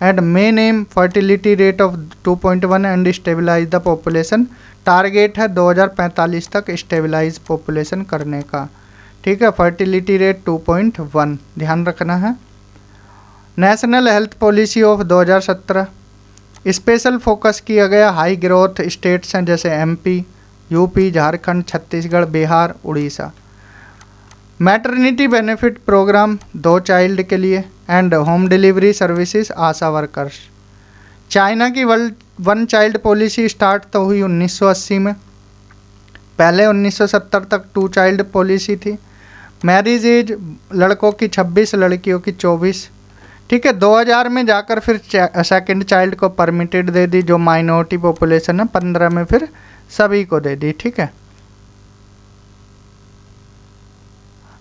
एंड मेन एम fertility rate of 2.1 and stabilise the population. Target है 2045 तक स्टेबलाइज पॉपुलेशन करने का, ठीक है। फर्टिलिटी रेट 2.1 ध्यान रखना है। National health Policy of 2017, special focus किया गया हाई ग्रोथ स्टेट्स हैं जैसे MP, UP, Jharkhand, Chhattisgarh, Bihar, Orissa. Maternity benefit programme 2 child के लिए and home delivery services ASHA workers. China की 1 चाइल्ड पॉलिसी स्टार्ट तो हुई 1980 में, पहले 1970 तक 2 चाइल्ड पॉलिसी थी। मैरिज एज लड़कों की 26, लड़कियों की 24, ठीक है। 2000 में जाकर फिर सेकंड चाइल्ड को परमिटेड दे दी, जो माइनॉरिटी पॉपुलेशन है 15 में फिर सभी को दे दी, ठीक है।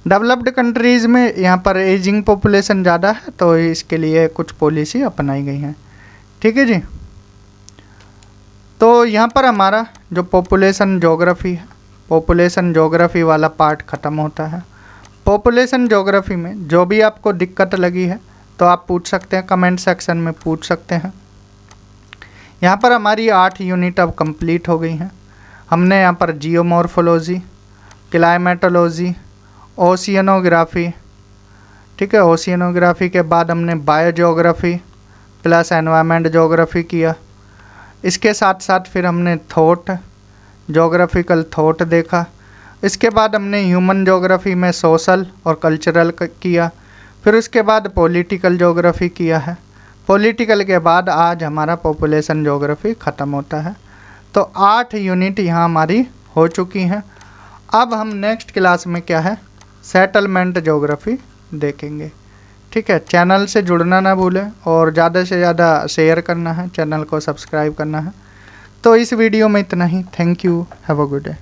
डेवलप्ड कंट्रीज़ में यहाँ पर एजिंग पॉपुलेशन ज़्यादा है तो इसके लिए कुछ पॉलिसी अपनाई गई हैं, ठीक है जी। तो यहाँ पर हमारा जो पॉपुलेशन ज्योग्राफी है, पॉपुलेशन ज्योग्राफी वाला पार्ट ख़त्म होता है। पॉपुलेशन ज्योग्राफी में जो भी आपको दिक्कत लगी है तो आप पूछ सकते हैं, कमेंट सेक्शन में पूछ सकते हैं। यहाँ पर हमारी 8 यूनिट अब कंप्लीट हो गई हैं। हमने यहाँ पर जियोमॉर्फोलॉजी, क्लाइमेटोलॉजी, ओशियनोग्राफी, ठीक है। ओशियनोग्राफी के बाद हमने बायोजियोग्राफी प्लस एनवायरनमेंट ज्योग्राफी किया। इसके साथ साथ फिर हमने थॉट, ज्योग्राफिकल थॉट देखा। इसके बाद हमने ह्यूमन ज्योग्राफी में सोशल और कल्चरल किया। फिर उसके बाद पॉलिटिकल ज्योग्राफी किया है। पॉलिटिकल के बाद आज हमारा पॉपुलेशन ज्योग्राफी ख़त्म होता है। तो 8 यूनिट यहाँ हमारी हो चुकी हैं। अब हम नेक्स्ट क्लास में क्या है, सेटलमेंट ज्योग्राफी देखेंगे, ठीक है। चैनल से जुड़ना ना भूलें और ज़्यादा से ज़्यादा शेयर करना है, चैनल को सब्सक्राइब करना है। तो इस वीडियो में इतना ही। Thank you, have a good day.